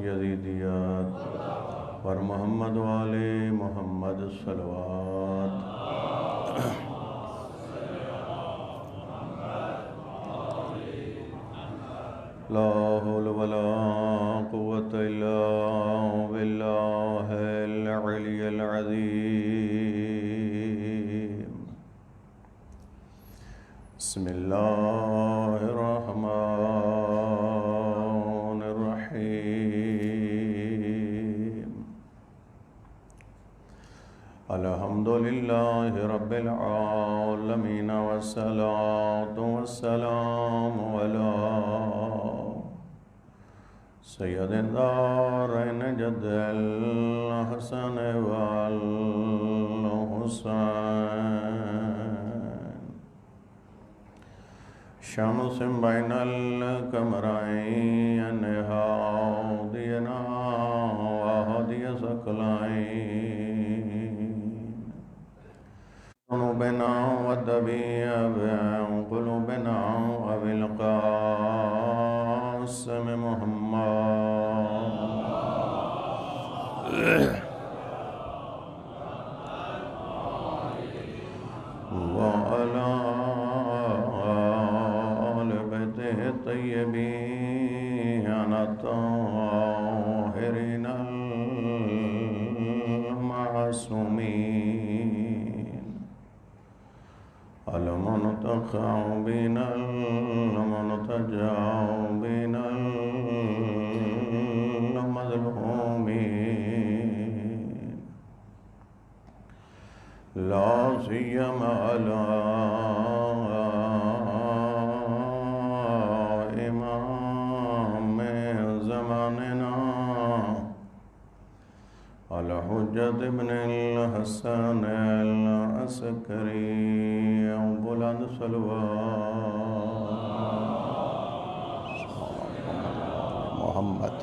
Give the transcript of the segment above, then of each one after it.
یزیدیات پر محمد والے محمد صلوات لا حول ولا قوة إلا بالله العلي العظيم بسم الله الرحمن الرحيم الحمد لله رب العالمين والصلاة والسلام على سید الدارین جد الحسن والحسین شمس بین القمرین ہادینا وہدی ثقلین قلوبنا ودبیع قلوبنا وبالقاسم محمد وعلى آل بیتہ الطیبین الطاہرین المعصومین المنتخبین المنتجابین المظلومین لا سیما علی امام زماننا الحجت ابن الحسن العسکری بلند صلوات محمد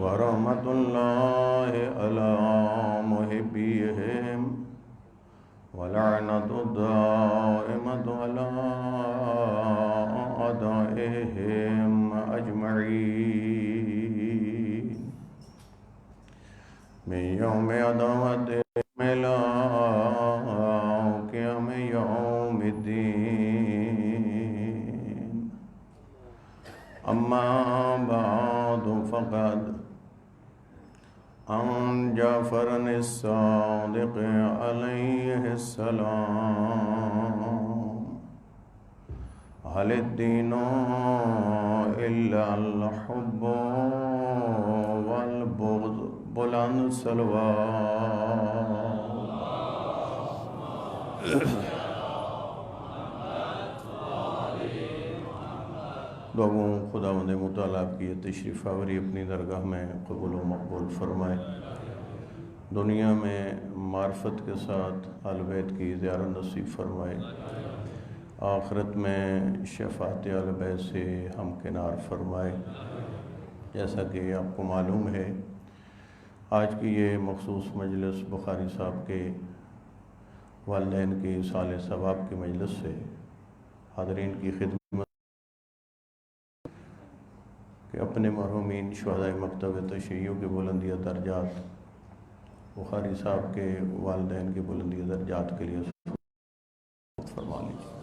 ورحمت اللہ علی محبیہم ولعنت الدائمت علی اعدائہم اجمعین من یوم عداوت ملا قیام یوم الدین اما بعد فقد عن جعفر الصادق علیہ السلام هل الدین الا الحب والبغض بلند صلوات دعاؤں خداوند متعال کی یہ تشریف آوری اپنی درگاہ میں قبول و مقبول فرمائے، دنیا میں معرفت کے ساتھ اہل بیت کی زیارت نصیب فرمائے، آخرت میں شفاعت اہل بیت سے ہمکنار فرمائے۔ جیسا کہ آپ کو معلوم ہے، آج کی یہ مخصوص مجلس بخاری صاحب کے والدین کی سال ثواب کی مجلس سے حاضرین کی خدمت کہ اپنے مرحومین شہدائے مکتب تشیع کے بلندی درجات بخاری صاحب کے والدین کے بلندی درجات کے لیے فرما لیجیے۔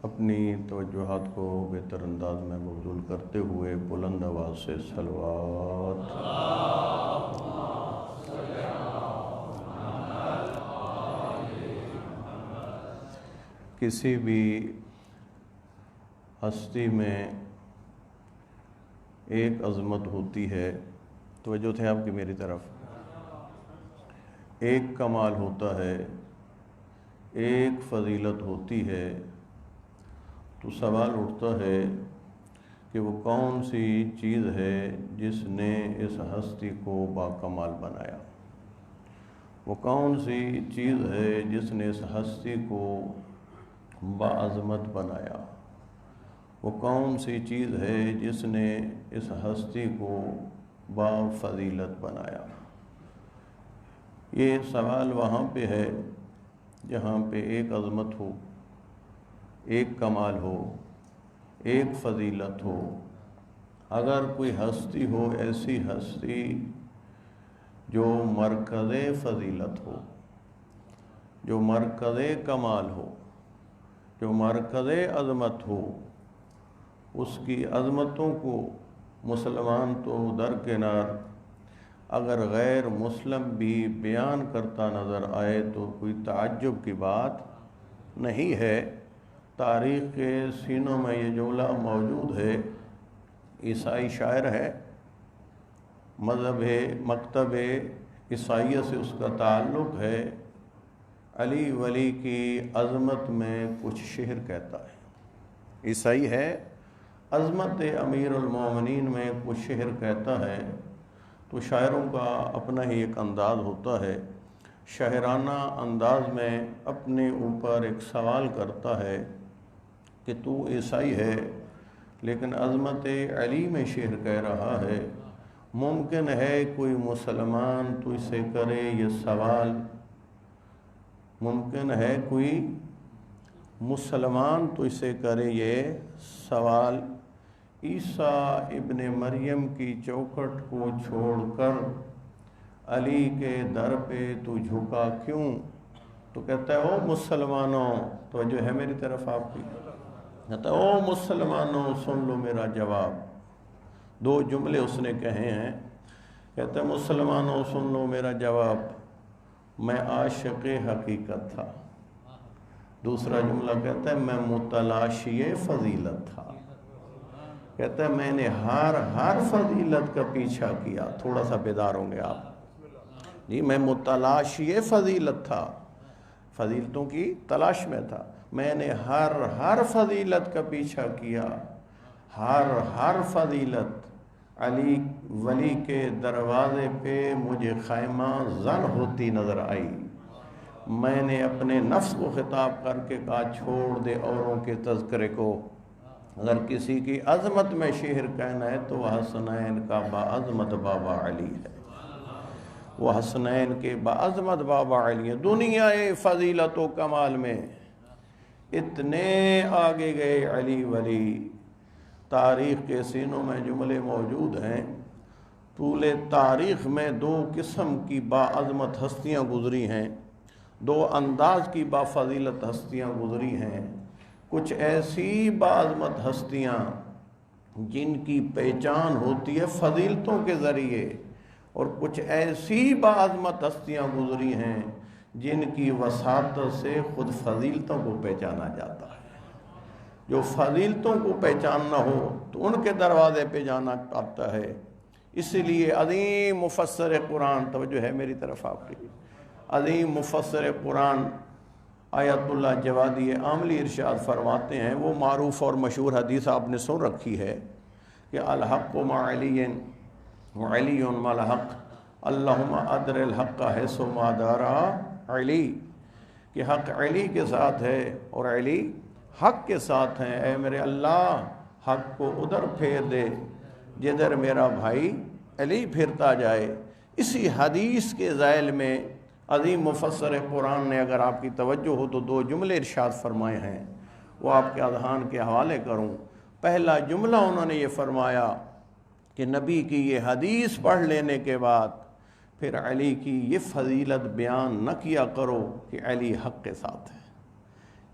اپنی توجہات کو بہتر انداز میں مبذول کرتے ہوئے بلند آواز سے صلوات۔ کسی بھی ہستی میں ایک عظمت ہوتی ہے، توجہ تھے آپ کی میری طرف، ایک کمال ہوتا ہے، ایک فضیلت ہوتی ہے، تو سوال اٹھتا ہے کہ وہ کون سی چیز ہے جس نے اس ہستی کو باکمال بنایا؟ وہ کون سی چیز ہے جس نے اس ہستی کو باعظمت بنایا؟ وہ کون سی چیز ہے جس نے اس ہستی کو بافضیلت بنایا؟ یہ سوال وہاں پہ ہے جہاں پہ ایک عظمت ہو، ایک کمال ہو، ایک فضیلت ہو۔ اگر کوئی ہستی ہو، ایسی ہستی جو مرکز فضیلت ہو، جو مرکز کمال ہو، جو مرکز عظمت ہو، اس کی عظمتوں کو مسلمان تو درکنار، اگر غیر مسلم بھی بیان کرتا نظر آئے تو کوئی تعجب کی بات نہیں ہے۔ تاریخ کے سینوں میں یہ جملہ موجود ہے۔ عیسائی شاعر ہے، مذہب مکتب عیسائیت سے اس کا تعلق ہے، علی ولی کی عظمت میں کچھ شعر کہتا ہے۔ عیسائی ہے، عظمت امیر المومنین میں کچھ شعر کہتا ہے، تو شاعروں کا اپنا ہی ایک انداز ہوتا ہے، شاعرانہ انداز میں اپنے اوپر ایک سوال کرتا ہے کہ تو عیسائی ہے لیکن عظمت علی میں شعر کہہ رہا ہے۔ ممکن ہے کوئی مسلمان تو اسے کرے یہ سوال، ممکن ہے کوئی مسلمان تو اسے کرے یہ سوال، عیسیٰ ابن مریم کی چوکھٹ کو چھوڑ کر علی کے در پہ تو جھکا کیوں؟ تو کہتا ہے او مسلمانوں، توجہ ہے میری طرف آپ کی، کہتا ہے او مسلمانوں سن لو میرا جواب۔ دو جملے اس نے کہے ہیں، کہتا ہے مسلمانوں سن لو میرا جواب، میں عاشق حقیقت تھا۔ دوسرا جملہ کہتا ہے میں متلاشی فضیلت تھا۔ کہتا ہے میں نے ہر فضیلت کا پیچھا کیا۔ تھوڑا سا بیدار ہوں گے آپ جی، میں متلاشی فضیلت تھا، فضیلتوں کی تلاش میں تھا، میں نے ہر فضیلت کا پیچھا کیا، ہر فضیلت۔ علی ولی کے دروازے پہ مجھے خیمہ زن ہوتی نظر آئی، میں نے اپنے نفس کو خطاب کر کے کہا چھوڑ دے اوروں کے تذکرے کو، اگر کسی کی عظمت میں شعر کہنا ہے تو وہ حسنین کا باعظمت بابا علی ہے، وہ حسنین کے باعظمت بابا علی ہے۔ دنیا فضیلت و کمال میں اتنے آگے گئے علی ولی، تاریخ کے سینوں میں جملے موجود ہیں۔ طول تاریخ میں دو قسم کی باعظمت ہستیاں گزری ہیں، دو انداز کی بافضیلت ہستیاں گزری ہیں۔ کچھ ایسی باعظمت ہستیاں جن کی پہچان ہوتی ہے فضیلتوں کے ذریعے، اور کچھ ایسی باعظمت ہستیاں گزری ہیں جن کی وساطت سے خود فضیلتوں کو پہچانا جاتا ہے۔ جو فضیلتوں کو پہچاننا ہو تو ان کے دروازے پہ جانا پڑتا ہے۔ اس لیے عظیم مفسر قرآن، توجہ ہے میری طرف آپ کی، عظیم مفسر قرآن آیت اللہ جوادی عاملی ارشاد فرماتے ہیں، وہ معروف اور مشہور حدیث آپ نے سن رکھی ہے کہ الحق مع علی وعلی مع الحق، اللہم ادر الحق حیث ما دار علی، کہ حق علی کے ساتھ ہے اور علی حق کے ساتھ ہیں، اے میرے اللہ حق کو ادھر پھیر دے جدھر میرا بھائی علی پھرتا جائے۔ اسی حدیث کے ذیل میں عظیم مفسر قرآن نے، اگر آپ کی توجہ ہو تو، دو جملے ارشاد فرمائے ہیں، وہ آپ کے اذہان کے حوالے کروں۔ پہلا جملہ انہوں نے یہ فرمایا کہ نبی کی یہ حدیث پڑھ لینے کے بعد پھر علی کی یہ فضیلت بیان نہ کیا کرو کہ علی حق کے ساتھ ہے،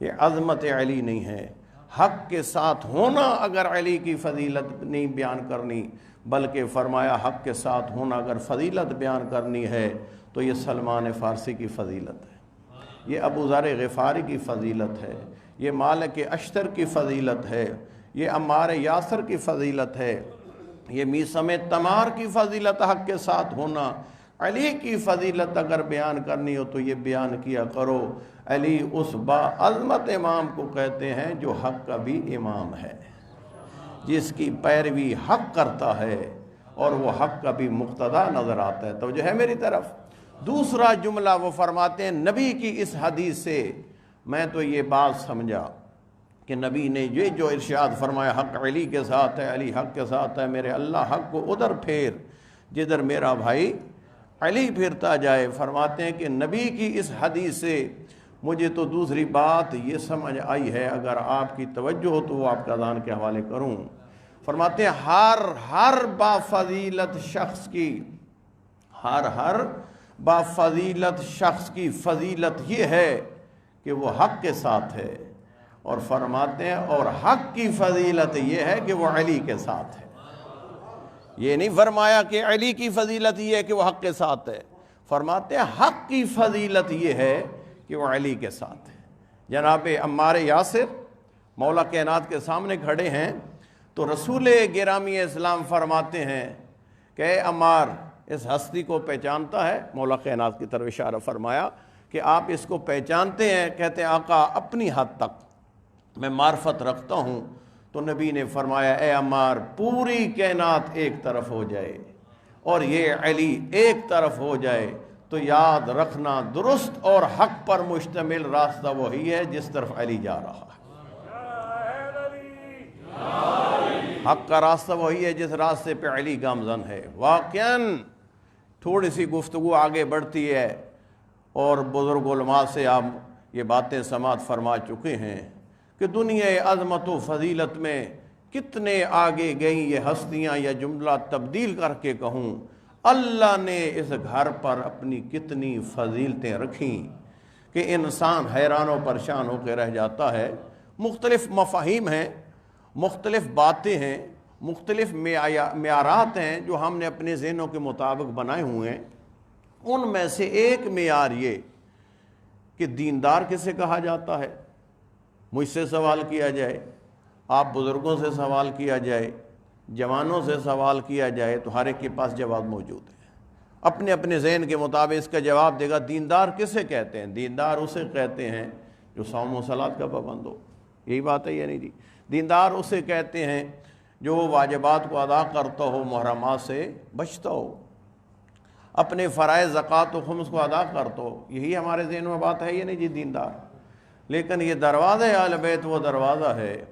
یہ عظمت علی نہیں ہے۔ حق کے ساتھ ہونا اگر علی کی فضیلت نہیں بیان کرنی، بلکہ فرمایا حق کے ساتھ ہونا اگر فضیلت بیان کرنی ہے تو یہ سلمان فارسی کی فضیلت ہے، یہ ابو ذر غفاری کی فضیلت ہے، یہ مالک اشتر کی فضیلت ہے، یہ عمار یاسر کی فضیلت ہے، یہ میثم تمار کی فضیلت حق کے ساتھ ہونا، علی کی فضیلت اگر بیان کرنی ہو تو یہ بیان کیا کرو، علی اس باعظمت امام کو کہتے ہیں جو حق کا بھی امام ہے، جس کی پیروی حق کرتا ہے اور وہ حق کا بھی مقتدا نظر آتا ہے۔ توجہ ہے میری طرف؟ دوسرا جملہ وہ فرماتے ہیں نبی کی اس حدیث سے میں تو یہ بات سمجھا کہ نبی نے یہ جو ارشاد فرمایا حق علی کے ساتھ ہے، علی حق کے ساتھ ہے، میرے اللہ حق کو ادھر پھیر جدھر میرا بھائی علی پھرتا جائے۔ فرماتے ہیں کہ نبی کی اس حدیث سے مجھے تو دوسری بات یہ سمجھ آئی ہے، اگر آپ کی توجہ ہو تو وہ آپ کا اذان کے حوالے کروں۔ فرماتے ہیں ہر بافضیلت شخص کی، ہر بافضیلت شخص کی فضیلت یہ ہے کہ وہ حق کے ساتھ ہے، اور فرماتے ہیں اور حق کی فضیلت یہ ہے کہ وہ علی کے ساتھ ہے۔ یہ نہیں فرمایا کہ علی کی فضیلت یہ ہے کہ وہ حق کے ساتھ ہے، فرماتے ہیں حق کی فضیلت یہ ہے کہ وہ علی کے ساتھ ہے۔ جناب عمار یاسر مولا کائنات کے سامنے کھڑے ہیں تو رسول گرامی اسلام فرماتے ہیں کہ اے عمار اس ہستی کو پہچانتا ہے؟ مولا کائنات کی طرف اشارہ فرمایا کہ آپ اس کو پہچانتے ہیں؟ کہتے ہیں آقا اپنی حد تک میں معرفت رکھتا ہوں۔ تو نبی نے فرمایا اے عمار پوری کائنات ایک طرف ہو جائے اور یہ علی ایک طرف ہو جائے تو یاد رکھنا درست اور حق پر مشتمل راستہ وہی ہے جس طرف علی جا رہا ہے۔ حق کا راستہ وہی ہے جس راستے پہ علی گامزن ہے۔ واقعاً تھوڑی سی گفتگو آگے بڑھتی ہے اور بزرگ علماء سے آپ یہ باتیں سماعت فرما چکے ہیں کہ دنیا عظمت و فضیلت میں کتنے آگے گئیں یہ ہستیاں، یا جملہ تبدیل کر کے کہوں اللہ نے اس گھر پر اپنی کتنی فضیلتیں رکھیں کہ انسان حیران و پریشان ہو کے رہ جاتا ہے۔ مختلف مفاہیم ہیں، مختلف باتیں ہیں، مختلف معیارات ہیں جو ہم نے اپنے ذہنوں کے مطابق بنائے ہوئے ہیں۔ ان میں سے ایک معیار یہ کہ دیندار کسے کہا جاتا ہے، مجھ سے سوال کیا جائے، آپ بزرگوں سے سوال کیا جائے، جوانوں سے سوال کیا جائے تو ہر ایک کے پاس جواب موجود ہے، اپنے اپنے ذہن کے مطابق اس کا جواب دے گا۔ دیندار کسے کہتے ہیں؟ دیندار اسے کہتے ہیں جو صوم و صلات کا پابند ہو، یہی بات ہے یا نہیں جی؟ دیندار اسے کہتے ہیں جو واجبات کو ادا کرتا ہو، محرمات سے بچتا ہو، اپنے فرائض زکوٰۃ و خمس کو ادا کرتا ہو، یہی ہمارے ذہن میں بات ہے یا نہیں جی؟ دیندار۔ لیکن یہ دروازہ اہل بیت وہ دروازہ ہے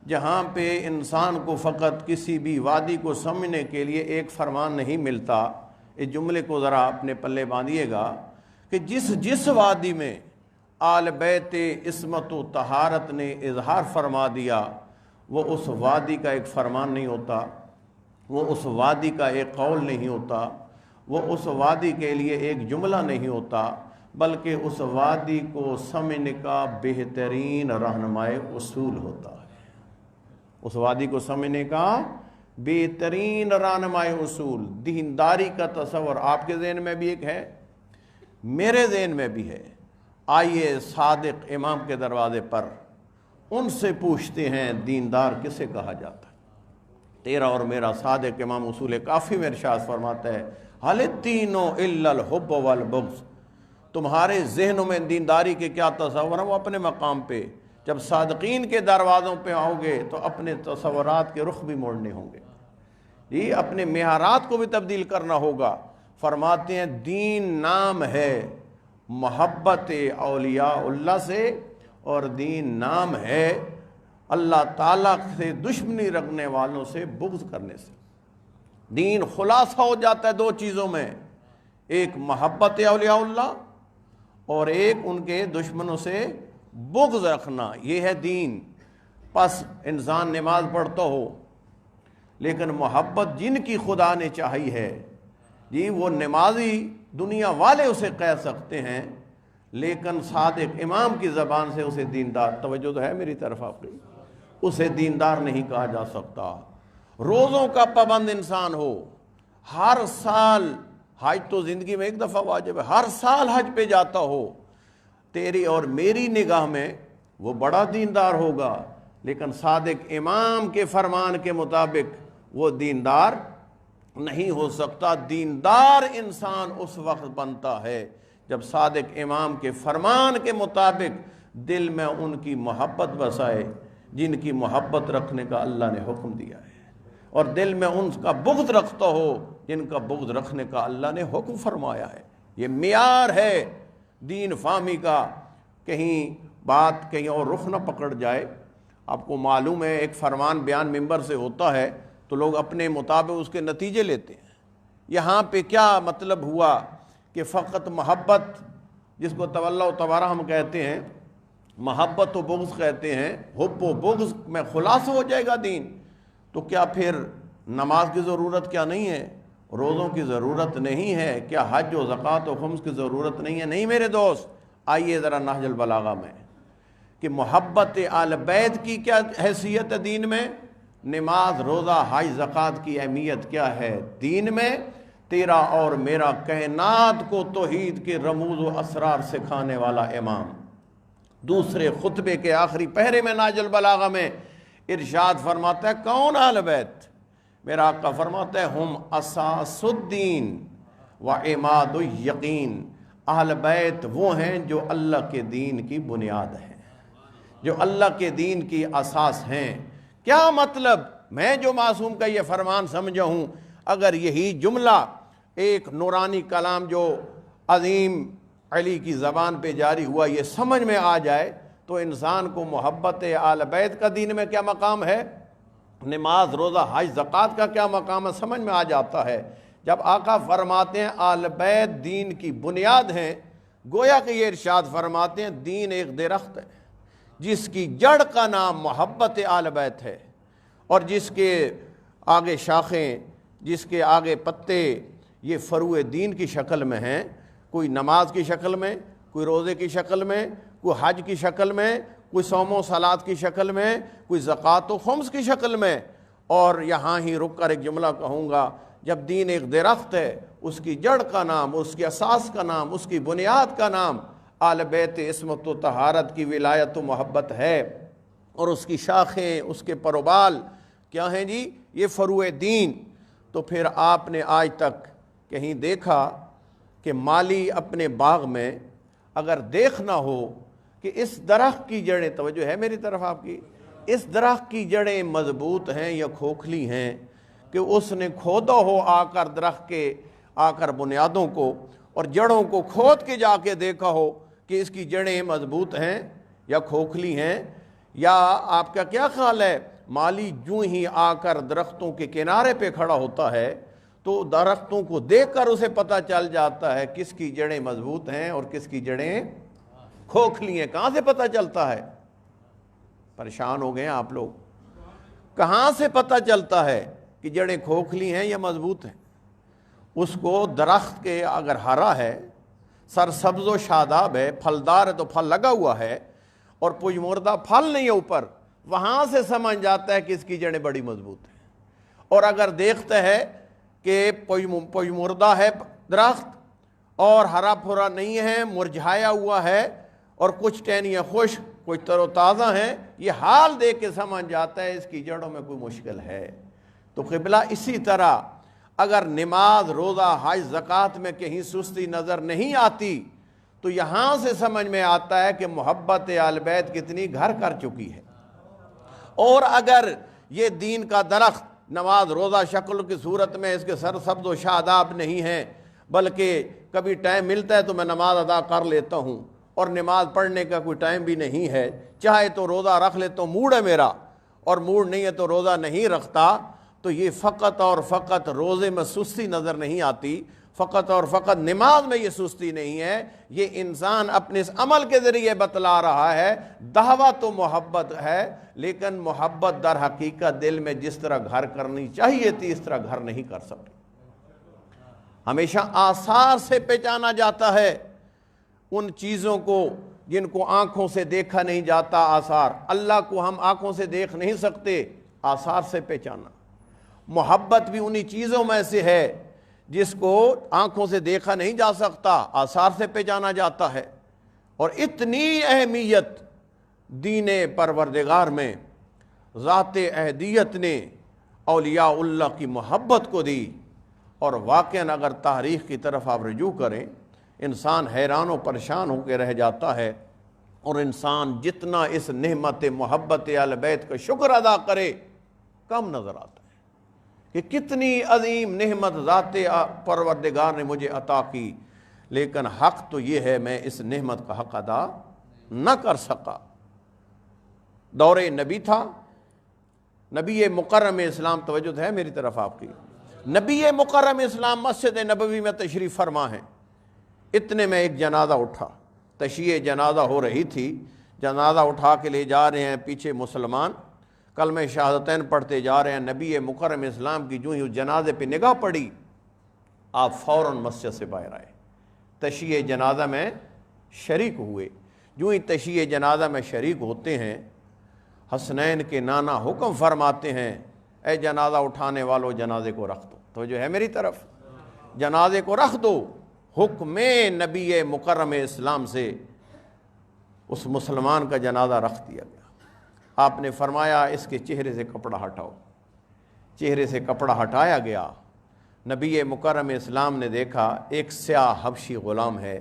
جہاں پہ انسان کو فقط کسی بھی وادی کو سمجھنے کے لیے ایک فرمان نہیں ملتا۔ اس جملے کو ذرا اپنے پلے باندھیے گا کہ جس وادی میں آل بیت عصمت و طہارت نے اظہار فرما دیا وہ اس وادی کا ایک فرمان نہیں ہوتا، وہ اس وادی کا ایک قول نہیں ہوتا، وہ اس وادی کے لیے ایک جملہ نہیں ہوتا، بلکہ اس وادی کو سمجھنے کا بہترین رہنمائی اصول ہوتا ہے۔ اس وادی کو سمجھنے کا بہترین رہنمائی اصول، دینداری کا تصور آپ کے ذہن میں بھی ایک ہے، میرے ذہن میں بھی ہے۔ آئیے صادق امام کے دروازے پر ان سے پوچھتے ہیں دیندار کسے کہا جاتا ہے۔ تیرا اور میرا صادق امام اصول کافی میں ارشاد فرماتا ہے حل تینوں الا الحب والبغض، تمہارے ذہنوں میں دینداری کے کیا تصور ہیں وہ اپنے مقام پہ، جب صادقین کے دروازوں پہ آؤ گے تو اپنے تصورات کے رخ بھی موڑنے ہوں گے جی، اپنے معیارات کو بھی تبدیل کرنا ہوگا۔ فرماتے ہیں دین نام ہے محبت اولیاء اللہ سے، اور دین نام ہے اللہ تعالیٰ سے دشمنی رکھنے والوں سے بغض کرنے سے۔ دین خلاصہ ہو جاتا ہے دو چیزوں میں، ایک محبت اولیاء اللہ اور ایک ان کے دشمنوں سے بغض رکھنا، یہ ہے دین۔ پس انسان نماز پڑھتا ہو لیکن محبت جن کی خدا نے چاہی ہے جی وہ نمازی دنیا والے اسے کہہ سکتے ہیں، لیکن صادق امام کی زبان سے اسے دیندار، توجہ تو ہے میری طرف آپ کی، اسے دیندار نہیں کہا جا سکتا۔ روزوں کا پابند انسان ہو، ہر سال حج تو زندگی میں ایک دفعہ واجب ہے، ہر سال حج پہ جاتا ہو، تیری اور میری نگاہ میں وہ بڑا دیندار ہوگا، لیکن صادق امام کے فرمان کے مطابق وہ دیندار نہیں ہو سکتا۔ دیندار انسان اس وقت بنتا ہے جب صادق امام کے فرمان کے مطابق دل میں ان کی محبت بسائے جن کی محبت رکھنے کا اللہ نے حکم دیا ہے، اور دل میں ان کا بغض رکھتا ہو جن کا بغض رکھنے کا اللہ نے حکم فرمایا ہے۔ یہ معیار ہے دین فہمی کا، کہیں بات کہیں اور رخ نہ پکڑ جائے۔ آپ کو معلوم ہے ایک فرمان بیان ممبر سے ہوتا ہے تو لوگ اپنے مطابق اس کے نتیجے لیتے ہیں۔ یہاں پہ کیا مطلب ہوا کہ فقط محبت، جس کو تولا و تبارہ ہم کہتے ہیں، محبت و بغض کہتے ہیں، حب و بغض میں خلاصہ ہو جائے گا دین؟ تو کیا پھر نماز کی ضرورت کیا نہیں ہے؟ روزوں کی ضرورت نہیں ہے؟ کیا حج و زکوٰۃ و خمس کی ضرورت نہیں ہے؟ نہیں میرے دوست، آئیے ذرا نہج البلاغہ میں کہ محبت آل بیت کی کیا حیثیت ہے دین میں، نماز روزہ حج زکوٰۃ کی اہمیت کیا ہے دین میں۔ تیرا اور میرا کائنات کو توحید کے رموز و اسرار سکھانے والا امام دوسرے خطبے کے آخری پہرے میں نہج البلاغہ میں ارشاد فرماتا ہے، کون اہل بیت؟ میرا آقا فرماتا ہے، ہم اساس الدین و عماد الیقین۔ اہل بیت وہ ہیں جو اللہ کے دین کی بنیاد ہیں، جو اللہ کے دین کی اساس ہیں۔ کیا مطلب؟ میں جو معصوم کا یہ فرمان سمجھا ہوں، اگر یہی جملہ ایک نورانی کلام جو عظیم علی کی زبان پہ جاری ہوا یہ سمجھ میں آ جائے تو انسان کو محبت آل بیت کا دین میں کیا مقام ہے، نماز روزہ حج زکوٰۃ کا کیا مقام ہے، سمجھ میں آ جاتا ہے۔ جب آقا فرماتے ہیں آل بیت دین کی بنیاد ہیں، گویا کہ یہ ارشاد فرماتے ہیں دین ایک درخت ہے جس کی جڑ کا نام محبت آل بیت ہے، اور جس کے آگے شاخیں، جس کے آگے پتے یہ فروع دین کی شکل میں ہیں، کوئی نماز کی شکل میں، کوئی روزے کی شکل میں، کوئی حج کی شکل میں، کوئی صوم و صلات کی شکل میں، کوئی زکوٰۃ و خمس کی شکل میں۔ اور یہاں ہی رک کر ایک جملہ کہوں گا، جب دین ایک درخت ہے، اس کی جڑ کا نام، اس کی اساس کا نام، اس کی بنیاد کا نام آل بیت عصمت و طہارت کی ولایت و محبت ہے، اور اس کی شاخیں، اس کے پروبال کیا ہیں جی؟ یہ فروع دین۔ تو پھر آپ نے آج تک کہیں دیکھا کہ مالی اپنے باغ میں اگر دیکھنا ہو کہ اس درخت کی جڑیں، توجہ ہے میری طرف آپ کی، اس درخت کی جڑیں مضبوط ہیں یا کھوکھلی ہیں، کہ اس نے کھودا ہو آ کر درخت کے آ کر بنیادوں کو اور جڑوں کو کھود کے جا کے دیکھا ہو کہ اس کی جڑیں مضبوط ہیں یا کھوکھلی ہیں، یا آپ کا کیا خیال ہے مالی جو ہی آ کر درختوں کے کنارے پہ کھڑا ہوتا ہے تو درختوں کو دیکھ کر اسے پتہ چل جاتا ہے کس کی جڑیں مضبوط ہیں اور کس کی جڑیں کھوکھلی ہیں؟ کہاں سے پتہ چلتا ہے؟ پریشان ہو گئے ہیں آپ لوگ، کہاں سے پتہ چلتا ہے کہ جڑیں کھوکھلی ہیں یا مضبوط ہیں؟ اس کو درخت کے اگر ہرا ہے، سرسبز و شاداب ہے، پھلدار ہے تو پھل لگا ہوا ہے اور پجمردہ پھل نہیں ہے اوپر، وہاں سے سمجھ جاتا ہے کہ اس کی جڑیں بڑی مضبوط ہیں۔ اور اگر دیکھتا ہے کہ پجمردہ ہے درخت اور ہرا بھرا نہیں ہے، مرجھایا ہوا ہے اور کچھ ٹہنیاں خشک کچھ تر و تازہ ہیں، یہ حال دیکھ کے سمجھ جاتا ہے اس کی جڑوں میں کوئی مشکل ہے۔ تو قبلہ اسی طرح اگر نماز روزہ حج زکوٰۃ میں کہیں سستی نظر نہیں آتی تو یہاں سے سمجھ میں آتا ہے کہ محبت آل بیت کتنی گھر کر چکی ہے۔ اور اگر یہ دین کا درخت نماز روزہ شکل کی صورت میں اس کے سر سبز و شاداب نہیں ہیں، بلکہ کبھی ٹائم ملتا ہے تو میں نماز ادا کر لیتا ہوں اور نماز پڑھنے کا کوئی ٹائم بھی نہیں ہے، چاہے تو روزہ رکھ لیتا ہوں، موڈ ہے میرا، اور موڈ نہیں ہے تو روزہ نہیں رکھتا، تو یہ فقط اور فقط روزے میں سستی نظر نہیں آتی، فقط اور فقط نماز میں یہ سستی نہیں ہے، یہ انسان اپنے اس عمل کے ذریعے بتلا رہا ہے دعوت و محبت ہے، لیکن محبت در حقیقت دل میں جس طرح گھر کرنی چاہیے تھی اس طرح گھر نہیں کر سکتی۔ ہمیشہ آثار سے پہچانا جاتا ہے ان چیزوں کو جن کو آنکھوں سے دیکھا نہیں جاتا، آثار۔ اللہ کو ہم آنکھوں سے دیکھ نہیں سکتے، آثار سے پہچانا۔ محبت بھی انہی چیزوں میں سے ہے جس کو آنکھوں سے دیکھا نہیں جا سکتا، آثار سے پہچانا جاتا ہے۔ اور اتنی اہمیت دین پروردگار میں ذات احدیت نے اولیاء اللہ کی محبت کو دی اور واقعاً اگر تاریخ کی طرف آپ رجوع کریں انسان حیران و پریشان ہو کے رہ جاتا ہے، اور انسان جتنا اس نعمت محبت اہل بیت کا شکر ادا کرے کم نظر آتا ہے کہ کتنی عظیم نعمت ذات پروردگار نے مجھے عطا کی، لیکن حق تو یہ ہے میں اس نعمت کا حق ادا نہ کر سکا۔ دور نبی تھا، نبی مکرم اسلام، توجہ ہے میری طرف آپ کی، نبی مکرم اسلام مسجد نبوی میں تشریف فرما ہے۔ اتنے میں ایک جنازہ اٹھا، تشییع جنازہ ہو رہی تھی، جنازہ اٹھا کے لے جا رہے ہیں پیچھے مسلمان، کلمہ شہادتین پڑھتے جا رہے ہیں۔ نبی مکرم اسلام کی جو ہی اس جنازے پہ نگاہ پڑی، آپ فوراً مسجد سے باہر آئے، تشییع جنازہ میں شریک ہوئے۔ جو ہی تشییع جنازہ میں شریک ہوتے ہیں، حسنین کے نانا حکم فرماتے ہیں، اے جنازہ اٹھانے والو جنازے کو رکھ دو۔ تو جو ہے میری طرف، جنازے کو رکھ دو۔ حکم نبی مکرم اسلام سے اس مسلمان کا جنازہ رکھ دیا گیا۔ آپ نے فرمایا اس کے چہرے سے کپڑا ہٹاؤ، چہرے سے کپڑا ہٹایا گیا۔ نبی مکرم اسلام نے دیکھا ایک سیاہ حبشی غلام ہے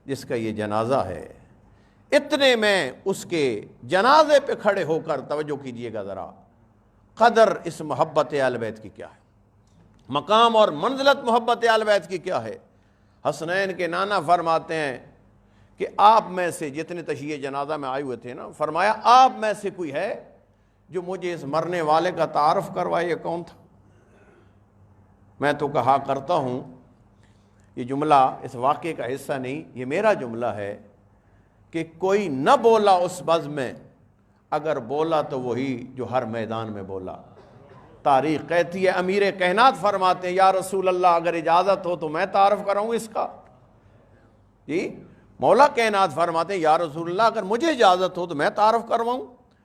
جس کا یہ جنازہ ہے۔ اتنے میں اس کے جنازے پہ کھڑے ہو کر، توجہ کیجئے گا ذرا، قدر اس محبت اہل بیت کی کیا ہے، مقام اور منزلت محبت اہل بیت کی کیا ہے۔ حسنین کے نانا فرماتے ہیں کہ آپ میں سے جتنے تشییع جنازہ میں آئے ہوئے تھے نا، فرمایا آپ میں سے کوئی ہے جو مجھے اس مرنے والے کا تعارف کروائے، یہ کون تھا؟ میں تو کہا کرتا ہوں، یہ جملہ اس واقعے کا حصہ نہیں، یہ میرا جملہ ہے کہ کوئی نہ بولا اس بزم میں، اگر بولا تو وہی جو ہر میدان میں بولا۔ تاریخ کہتی ہے، امیر کائنات فرماتے ہیں یا رسول اللہ اگر اجازت ہو تو میں تعارف کراؤں اس کا۔ جی مولا کائنات فرماتے ہیں یا رسول اللہ اگر مجھے اجازت ہو تو میں تعارف کرواؤں۔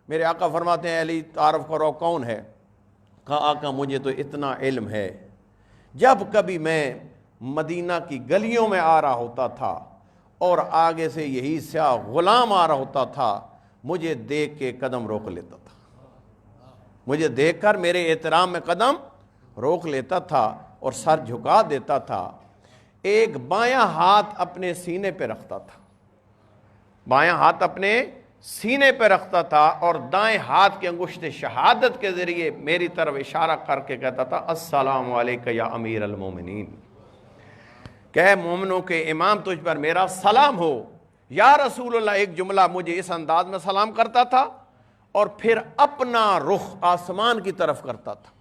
میرے آقا فرماتے ہیں علی تعارف کرو، کون ہے؟ کہا آقا مجھے تو اتنا علم ہے، جب کبھی میں مدینہ کی گلیوں میں آ رہا ہوتا تھا اور آگے سے یہی سیاہ غلام آ رہا ہوتا تھا، مجھے دیکھ کے قدم روک لیتا تھا، مجھے دیکھ کر میرے احترام میں قدم روک لیتا تھا اور سر جھکا دیتا تھا۔ ایک بایاں ہاتھ اپنے سینے پہ رکھتا تھا، بایاں ہاتھ اپنے سینے پہ رکھتا تھا اور دائیں ہاتھ کے انگشت شہادت کے ذریعے میری طرف اشارہ کر کے کہتا تھا السلام علیکہ یا امیر المومنین، کہ مومنوں کے امام تجھ پر میرا سلام ہو۔ یا رسول اللہ ایک جملہ مجھے اس انداز میں سلام کرتا تھا اور پھر اپنا رخ آسمان کی طرف کرتا تھا۔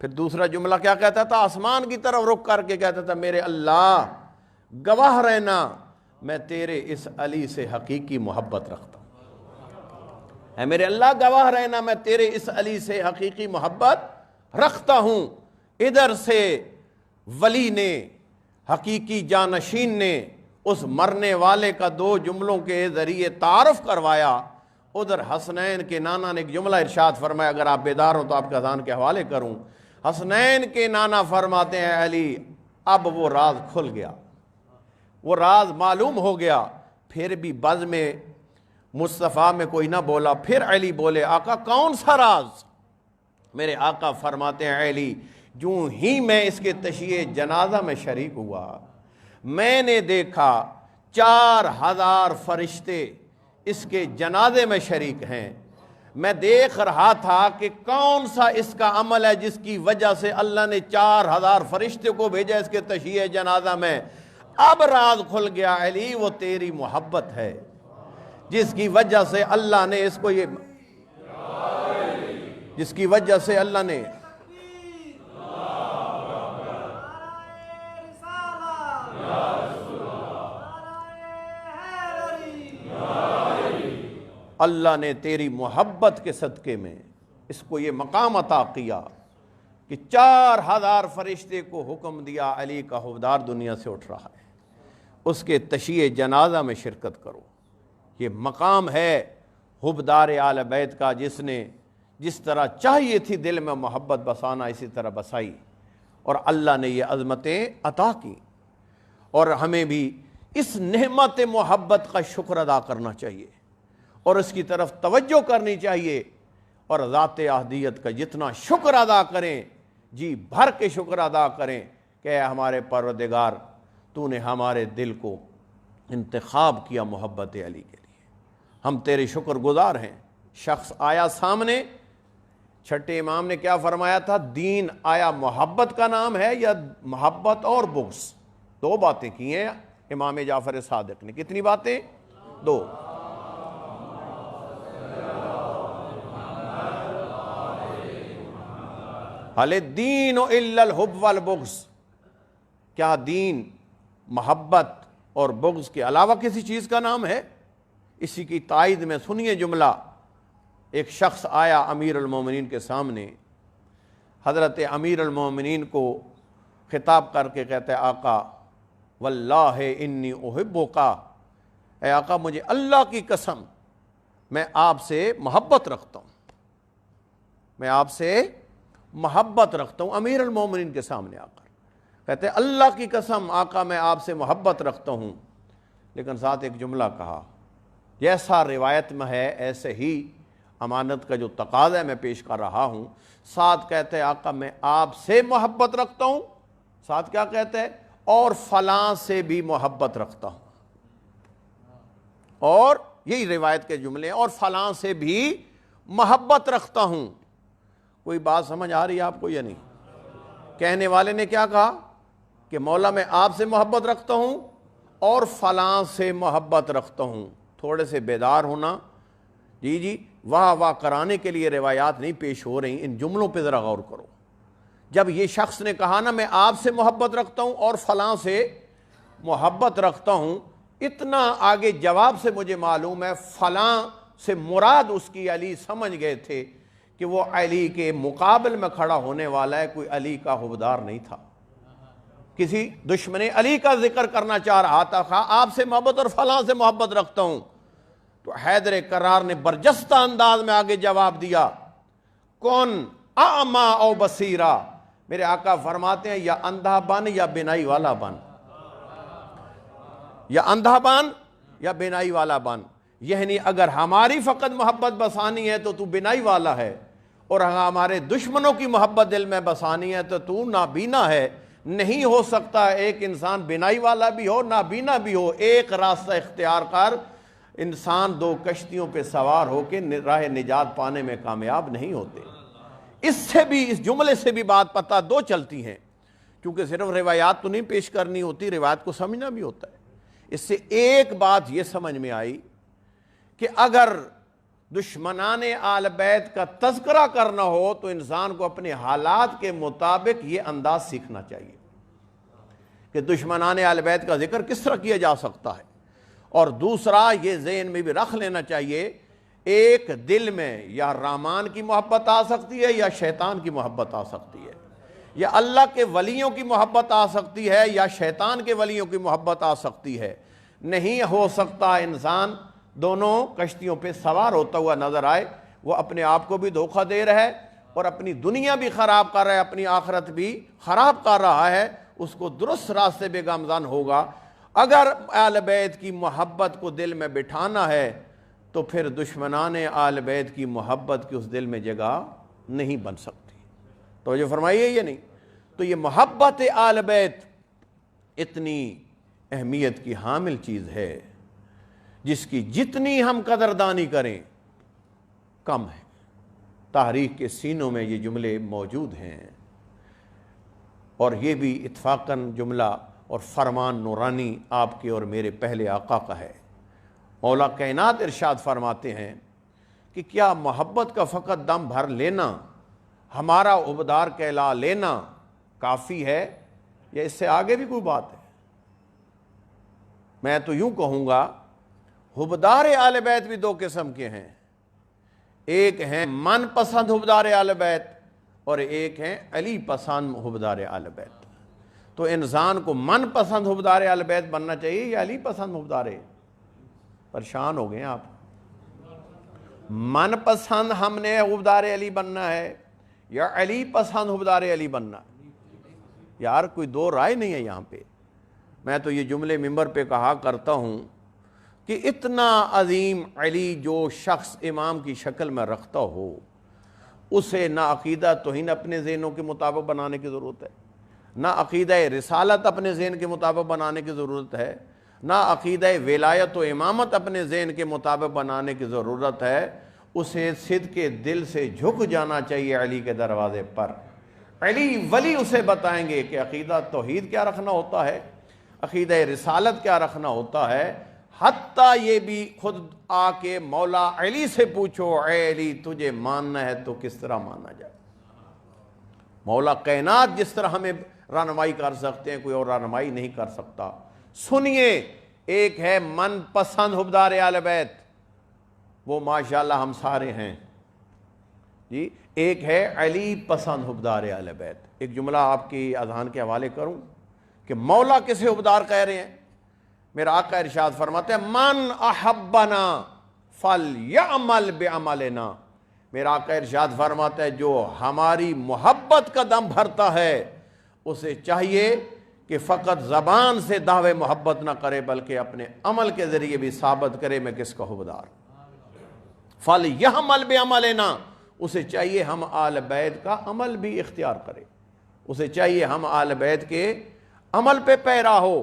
پھر دوسرا جملہ کیا کہتا تھا؟ آسمان کی طرف رخ کر کے کہتا تھا میرے اللہ گواہ رہنا میں تیرے اس علی سے حقیقی محبت رکھتا ہوں، اے میرے اللہ گواہ رہنا میں تیرے اس علی سے حقیقی محبت رکھتا ہوں۔ ادھر سے ولی نے، حقیقی جانشین نے اس مرنے والے کا دو جملوں کے ذریعے تعارف کروایا، ادھر حسنین کے نانا نے ایک جملہ ارشاد فرمایا، اگر آپ بیدار ہوں تو آپ کے اذان کے حوالے کروں۔ حسنین کے نانا فرماتے ہیں علی اب وہ راز کھل گیا، وہ راز معلوم ہو گیا۔ پھر بھی بز میں مصطفیٰ میں کوئی نہ بولا، پھر علی بولے آقا کون سا راز؟ میرے آقا فرماتے ہیں علی جو ہی میں اس کے تشییع جنازہ میں شریک ہوا، میں نے دیکھا 4000 فرشتے اس کے جنازے میں شریک ہیں۔ میں دیکھ رہا تھا کہ کون سا اس کا عمل ہے جس کی وجہ سے اللہ نے 4000 فرشتے کو بھیجا اس کے تشییع جنازہ میں۔ اب راز کھل گیا علی، وہ تیری محبت ہے جس کی وجہ سے اللہ نے اس کو جس کی وجہ سے اللہ نے تیری محبت کے صدقے میں اس کو یہ مقام عطا کیا کہ 4000 فرشتے کو حکم دیا علی کا حوفدار دنیا سے اٹھ رہا ہے، اس کے تشییع جنازہ میں شرکت کرو۔ یہ مقام ہے حوفدار اہل بیت کا، جس نے جس طرح چاہیے تھی دل میں محبت بسانا اسی طرح بسائی، اور اللہ نے یہ عظمتیں عطا کی۔ اور ہمیں بھی اس نعمت محبت کا شکر ادا کرنا چاہیے اور اس کی طرف توجہ کرنی چاہیے، اور ذات احدیت کا جتنا شکر ادا کریں جی بھر کے شکر ادا کریں کہ اے ہمارے پروردگار تو نے ہمارے دل کو انتخاب کیا محبت علی کے لیے، ہم تیرے شکر گزار ہیں۔ شخص آیا سامنے، چھٹے امام نے کیا فرمایا تھا؟ دین آیا محبت کا نام ہے یا محبت اور بغض؟ دو باتیں کی ہیں امام جعفر صادق نے۔ کتنی باتیں؟ دو۔ حل الدین الا الحب والبغض، کیا دین محبت اور بغض کے علاوہ کسی چیز کا نام ہے؟ اسی کی تائید میں سنیے جملہ، ایک شخص آیا امیر المومنین کے سامنے، حضرت امیر المومنین کو خطاب کر کے کہتا ہے آقا واللہ انی احبک، اے آقا مجھے اللہ کی قسم میں آپ سے محبت رکھتا ہوں، میں آپ سے محبت رکھتا ہوں۔ امیر المومنین کے سامنے آ کر کہتے ہیں اللہ کی قسم آقا میں آپ سے محبت رکھتا ہوں، لیکن ساتھ ایک جملہ کہا جیسا روایت میں ہے ایسے ہی امانت کا جو تقاضا ہے میں پیش کر رہا ہوں۔ ساتھ کہتے ہیں آقا میں آپ سے محبت رکھتا ہوں، ساتھ کیا کہتے ہیں؟ اور فلاں سے بھی محبت رکھتا ہوں، اور یہی روایت کے جملے ہیں، اور فلاں سے بھی محبت رکھتا ہوں۔ کوئی بات سمجھ آ رہی ہے آپ کو یا نہیں؟ کہنے والے نے کیا کہا کہ مولا میں آپ سے محبت رکھتا ہوں اور فلاں سے محبت رکھتا ہوں۔ تھوڑے سے بیدار ہونا، جی واہ واہ کرانے کے لیے روایات نہیں پیش ہو رہی، ان جملوں پہ ذرا غور کرو۔ جب یہ شخص نے کہا نا میں آپ سے محبت رکھتا ہوں اور فلاں سے محبت رکھتا ہوں، اتنا آگے جواب سے مجھے معلوم ہے فلاں سے مراد اس کی علی سمجھ گئے تھے کہ وہ علی کے مقابل میں کھڑا ہونے والا ہے، کوئی علی کا حبدار نہیں تھا، کسی دشمن علی کا ذکر کرنا چاہ رہا تھا۔ آپ سے محبت اور فلاں سے محبت رکھتا ہوں، تو حیدر کرار نے برجستہ انداز میں آگے جواب دیا کون اعما او بصیرہ، میرے آقا فرماتے ہیں یا اندھا بن یا بینائی والا بن، یا اندھا بن یا بینائی والا بن، یعنی اگر ہماری فقط محبت بسانی ہے تو تو بینائی والا ہے، اور ہمارے دشمنوں کی محبت دل میں بسانی ہے تو نابینا ہے۔ نہیں ہو سکتا ایک انسان بینائی والا بھی ہو نابینا بھی ہو، ایک راستہ اختیار کر، انسان دو کشتیوں پہ سوار ہو کے راہ نجات پانے میں کامیاب نہیں ہوتے۔ اس سے بھی، اس جملے سے بھی بات پتہ دو چلتی ہیں، کیونکہ صرف روایات تو نہیں پیش کرنی ہوتی، روایات کو سمجھنا بھی ہوتا ہے۔ اس سے ایک بات یہ سمجھ میں آئی کہ اگر دشمنان آل بیت کا تذکرہ کرنا ہو تو انسان کو اپنے حالات کے مطابق یہ انداز سیکھنا چاہیے کہ دشمنان آل بیت کا ذکر کس طرح کیا جا سکتا ہے، اور دوسرا یہ ذہن میں بھی رکھ لینا چاہیے ایک دل میں یا رحمان کی محبت آ سکتی ہے یا شیطان کی محبت آ سکتی ہے، یا اللہ کے ولیوں کی محبت آ سکتی ہے یا شیطان کے ولیوں کی محبت آ سکتی ہے۔ نہیں ہو سکتا انسان دونوں کشتیوں پہ سوار ہوتا ہوا نظر آئے، وہ اپنے آپ کو بھی دھوکہ دے رہا ہے اور اپنی دنیا بھی خراب کر رہا ہے، اپنی آخرت بھی خراب کر رہا ہے۔ اس کو درست راستے پہ گامزن ہوگا۔ اگر آل بیت کی محبت کو دل میں بٹھانا ہے تو پھر دشمنان آل بیت کی محبت کی اس دل میں جگہ نہیں بن سکتی۔ توجہ فرمائیے یہ نہیں؟ تو یہ محبت آل بیت اتنی اہمیت کی حامل چیز ہے جس کی جتنی ہم قدردانی کریں کم ہے۔ تاریخ کے سینوں میں یہ جملے موجود ہیں، اور یہ بھی اتفاقاً جملہ اور فرمان نورانی آپ کے اور میرے پہلے آقا کا ہے۔ مولا کائنات ارشاد فرماتے ہیں کہ کیا محبت کا فقط دم بھر لینا، ہمارا عبدار کہلا لینا کافی ہے، یا اس سے آگے بھی کوئی بات ہے؟ میں تو یوں کہوں گا حبدار آل بیت بھی دو قسم کے ہیں، ایک ہیں من پسند حبدار آل بیت اور ایک ہیں علی پسند حبدار آل بیت۔ تو انسان کو من پسند حبدار آل بیت بننا چاہیے یا علی پسند حبدار؟ پریشان ہو گئے آپ؟ من پسند ہم نے حبدار علی بننا ہے یا علی پسند حبدار علی بننا ہے؟ یار کوئی دو رائے نہیں ہے یہاں پہ۔ میں تو یہ جملے ممبر پہ کہا کرتا ہوں کہ اتنا عظیم علی جو شخص امام کی شکل میں رکھتا ہو، اسے نہ عقیدہ توہین اپنے ذہنوں کے مطابق بنانے کی ضرورت ہے، نہ عقیدہ رسالت اپنے ذہن کے مطابق بنانے کی ضرورت ہے، نہ عقیدہ ولایت و امامت اپنے ذہن کے مطابق بنانے کی ضرورت ہے۔ اسے صدق کے دل سے جھک جانا چاہیے علی کے دروازے پر۔ علی ولی اسے بتائیں گے کہ عقیدہ توحید کیا رکھنا ہوتا ہے، عقیدہ رسالت کیا رکھنا ہوتا ہے۔ حتیٰ یہ بھی خود آ کے مولا علی سے پوچھو، اے علی تجھے ماننا ہے تو کس طرح مانا جائے۔ مولا کائنات جس طرح ہمیں رہنمائی کر سکتے ہیں کوئی اور رہنمائی نہیں کر سکتا۔ سنیے، ایک ہے من پسند حبدار اہل بیت، وہ ماشاءاللہ ہم سارے ہیں جی، ایک ہے علی پسند حبدار اہل بیت۔ ایک جملہ آپ کی اذہان کے حوالے کروں کہ مولا کسے حبدار کہہ رہے ہیں؟ میرا آقا ارشاد فرماتے ہیں من احبنا فلیعمل بعملنا۔ میرا آقا ارشاد فرماتا ہے جو ہماری محبت کا دم بھرتا ہے اسے چاہیے کہ فقط زبان سے دعوے محبت نہ کرے بلکہ اپنے عمل کے ذریعے بھی ثابت کرے میں کس کا حبدار۔ فلیعمل بعملنا، اسے چاہیے ہم آل بیت کا عمل بھی اختیار کرے، اسے چاہیے ہم آل بیت کے عمل پہ پیرا ہو۔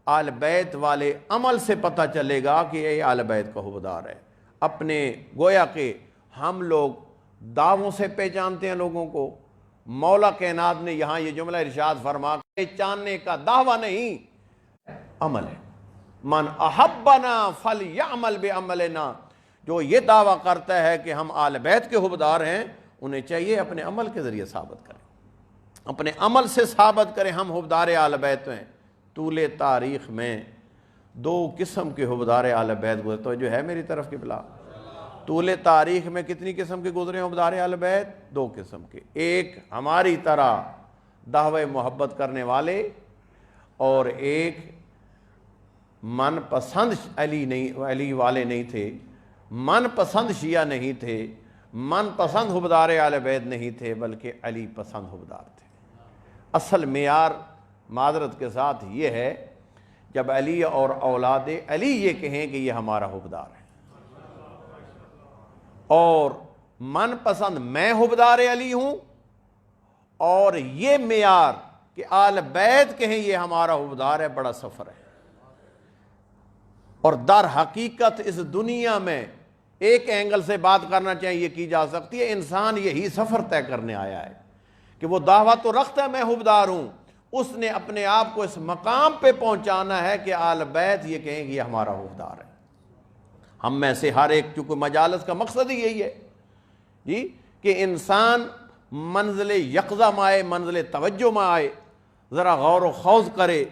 آل بیت والے عمل سے پتہ چلے گا کہ یہ آل بیت کا حبدار ہے۔ اپنے گویا کہ ہم لوگ دعووں سے پہچانتے ہیں لوگوں کو، مولا کائنات نے یہاں یہ جملہ ارشاد فرما پہچاننے کا دعویٰ نہیں، عمل ہے۔ من احبنا فلیعمل بعملنا، جو یہ دعویٰ کرتا ہے کہ ہم آل بیت کے حبدار ہیں انہیں چاہیے اپنے عمل کے ذریعے ثابت کریں، اپنے عمل سے ثابت کریں ہم حبدار آل بیت ہیں۔ طول تاریخ میں دو قسم کے حبدار آل بیت گزرے، تو جو ہے میری طرف قبلہ، طول تاریخ میں کتنی قسم کے گزرے حبدار آل بیت؟ دو قسم کے، ایک ہماری طرح دعوی محبت کرنے والے اور ایک من پسند علی والے نہیں تھے، من پسند شیعہ نہیں تھے، من پسند حبدار آل بیت نہیں تھے، بلکہ علی پسند حبدار تھے۔ اصل معیار معذرت کے ساتھ یہ ہے جب علی اور اولاد علی یہ کہیں کہ یہ ہمارا حبدار ہے، اور من پسند میں حبدار علی ہوں، اور یہ معیار کہ آل بیت کہیں یہ ہمارا حبدار ہے، بڑا سفر ہے۔ اور در حقیقت اس دنیا میں ایک اینگل سے بات کرنا چاہیے یہ کی جا سکتی ہے، انسان یہی سفر طے کرنے آیا ہے کہ وہ دعویٰ تو رکھتا ہے میں حبدار ہوں، اس نے اپنے آپ کو اس مقام پہ پہنچانا ہے کہ آل بیت یہ کہیں کہ یہ ہمارا حبدار ہے۔ ہم میں سے ہر ایک، چونکہ مجالس کا مقصد ہی یہی ہے جی کہ انسان منزل یقظہ میں آئے، منزل توجہ میں آئے، ذرا غور و خوض کرے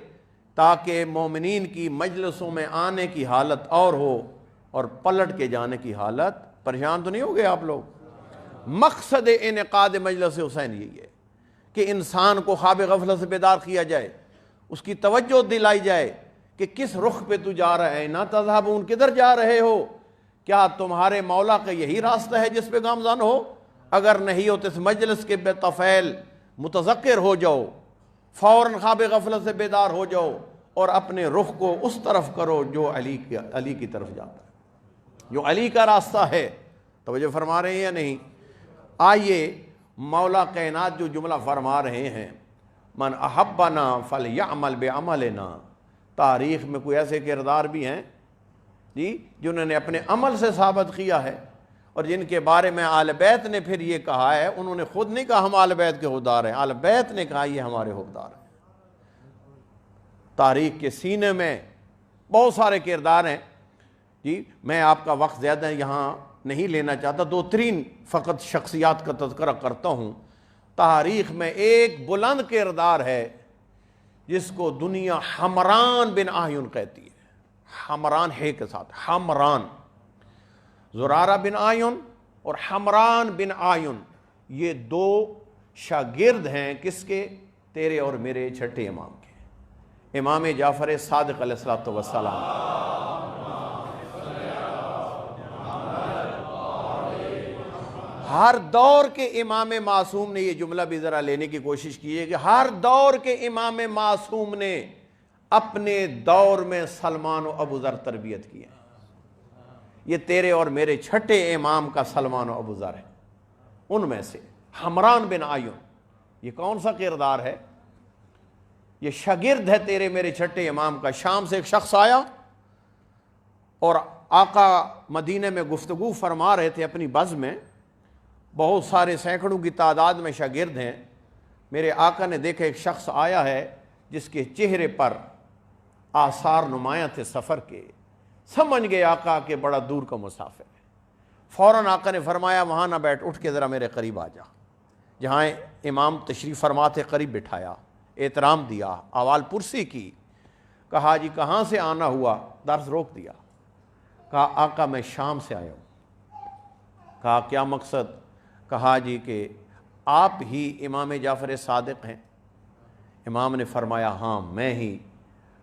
تاکہ مومنین کی مجلسوں میں آنے کی حالت اور ہو اور پلٹ کے جانے کی حالت۔ پریشان تو نہیں ہو گئے آپ لوگ؟ مقصد انعقاد مجلس حسین یہی ہے کہ انسان کو خواب غفلت سے بیدار کیا جائے، اس کی توجہ دلائی جائے کہ کس رخ پہ تو جا رہا ہے، نہ تذہبون، کدھر جا رہے ہو؟ کیا تمہارے مولا کا یہی راستہ ہے جس پہ گامزن ہو؟ اگر نہیں ہو تو اس مجلس کے بے طفیل متذکر ہو جاؤ، فوراً خواب غفلت سے بیدار ہو جاؤ اور اپنے رخ کو اس طرف کرو جو علی کی طرف جاتا ہے، جو علی کا راستہ ہے۔ توجہ فرما رہے ہیں یا نہیں؟ آئیے مولا کائنات جو جملہ فرما رہے ہیں من احبنا فلیعمل بعملنا، تاریخ میں کوئی ایسے کردار بھی ہیں جی جنہوں نے اپنے عمل سے ثابت کیا ہے، اور جن کے بارے میں آل بیت نے پھر یہ کہا ہے، انہوں نے خود نہیں کہا ہم آل بیت کے حبدار ہیں، آل بیت نے کہا یہ ہمارے حبدار ہیں۔ تاریخ کے سینے میں بہت سارے کردار ہیں جی، میں آپ کا وقت زیادہ یہاں نہیں لینا چاہتا، دو تین فقط شخصیات کا تذکرہ کرتا ہوں۔ تاریخ میں ایک بلند کردار ہے جس کو دنیا حمران بن آیون کہتی ہے، حمران ہے کے ساتھ، حمران، زرارہ بن آیون اور حمران بن آیون، یہ دو شاگرد ہیں کس کے؟ تیرے اور میرے چھٹے امام کے، امام جعفر صادق علیہ السلام۔ ہر دور کے امام معصوم نے، یہ جملہ بھی ذرا لینے کی کوشش کیے کہ ہر دور کے امام معصوم نے اپنے دور میں سلمان و ابو ذر تربیت کی ہے۔ یہ تیرے اور میرے چھٹے امام کا سلمان و ابو ذر ہے، ان میں سے حمران بن آیون، یہ کون سا کردار ہے؟ یہ شاگرد ہے تیرے میرے چھٹے امام کا۔ شام سے ایک شخص آیا اور آقا مدینے میں گفتگو فرما رہے تھے اپنی بزم میں، بہت سارے سینکڑوں کی تعداد میں شاگرد ہیں۔ میرے آقا نے دیکھا ایک شخص آیا ہے جس کے چہرے پر آثار نمایاں تھے سفر کے، سمجھ گئے آقا کہ بڑا دور کا مسافر ہے۔ فوراً آقا نے فرمایا وہاں نہ بیٹھ، اٹھ کے ذرا میرے قریب آ جا۔ جہاں امام تشریف فرما تھے قریب بٹھایا، احترام دیا، احوال پرسی کی، کہا جی کہاں سے آنا ہوا؟ درس روک دیا، کہا آقا میں شام سے آیا ہوں۔ کہا کیا مقصد؟ کہا جی کہ آپ ہی امام جعفر صادق ہیں؟ امام نے فرمایا ہاں میں ہی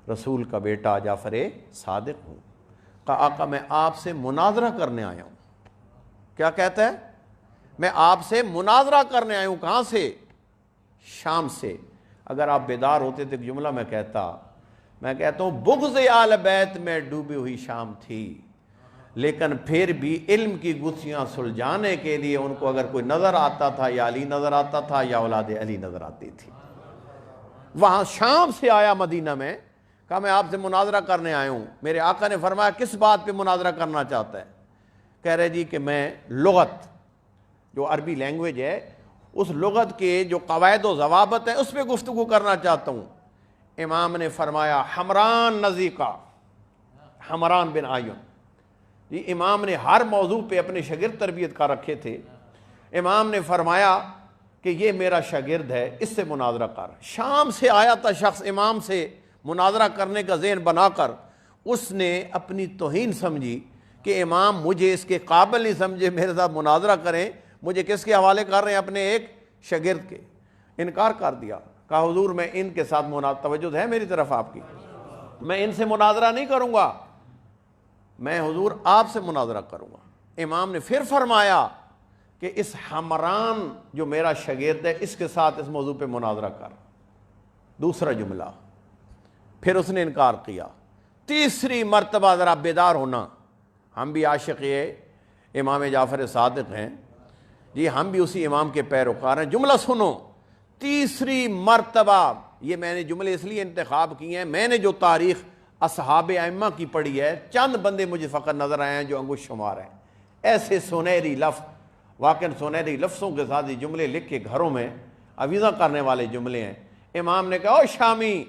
رسول کا بیٹا جعفر صادق ہوں۔ کہا آقا میں آپ سے مناظرہ کرنے آیا ہوں۔ کیا کہتا ہے؟ میں آپ سے مناظرہ کرنے آیا ہوں۔ کہاں سے؟ شام سے۔ اگر آپ بیدار ہوتے تو ایک جملہ میں کہتا ہوں بغض آل بیت میں ڈوبی ہوئی شام تھی، لیکن پھر بھی علم کی گتھیاں سلجھانے کے لیے ان کو اگر کوئی نظر آتا تھا یا علی نظر آتا تھا یا اولاد علی نظر آتی تھی۔ وہاں شام سے آیا مدینہ میں، کہا میں آپ سے مناظرہ کرنے آیا ہوں۔ میرے آقا نے فرمایا کس بات پہ مناظرہ کرنا چاہتا ہے؟ کہہ رہے جی کہ میں لغت، جو عربی لینگویج ہے، اس لغت کے جو قواعد و ضوابط ہیں اس پہ گفتگو کرنا چاہتا ہوں۔ امام نے فرمایا حمران نزیقہ، حمران بن آیون۔ یہ امام نے ہر موضوع پہ اپنے شاگرد تربیت کا رکھے تھے۔ امام نے فرمایا کہ یہ میرا شاگرد ہے، اس سے مناظرہ کر۔ شام سے آیا تھا شخص، امام سے مناظرہ کرنے کا ذہن بنا کر اس نے اپنی توہین سمجھی کہ امام مجھے اس کے قابل نہیں سمجھے میرے ساتھ مناظرہ کریں، مجھے کس کے حوالے کر رہے ہیں؟ اپنے ایک شاگرد کے۔ انکار کر دیا، کہا حضور میں ان کے ساتھ توجہ ہے میری طرف آپ کی، میں ان سے مناظرہ نہیں کروں گا، میں حضور آپ سے مناظرہ کروں گا۔ امام نے پھر فرمایا کہ اس حمران جو میرا شاگرد ہے اس کے ساتھ اس موضوع پہ مناظرہ کر۔ دوسرا جملہ، پھر اس نے انکار کیا۔ تیسری مرتبہ، ذرا بیدار ہونا، ہم بھی عاشق امام جعفر صادق ہیں جی، ہم بھی اسی امام کے پیروکار ہیں۔ جملہ سنو، تیسری مرتبہ، یہ میں نے جملے اس لیے انتخاب کیے ہیں، میں نے جو تاریخ اصحاب ائمہ کی پڑھی ہے چند بندے مجھے فقط نظر آئے ہیں جو انگشت شمار ہیں، ایسے سنہری لفظ، واقعی سنہری لفظوں کے ساتھ یہ جملے لکھ کے گھروں میں عویزہ کرنے والے جملے ہیں۔ امام نے کہا او شامی،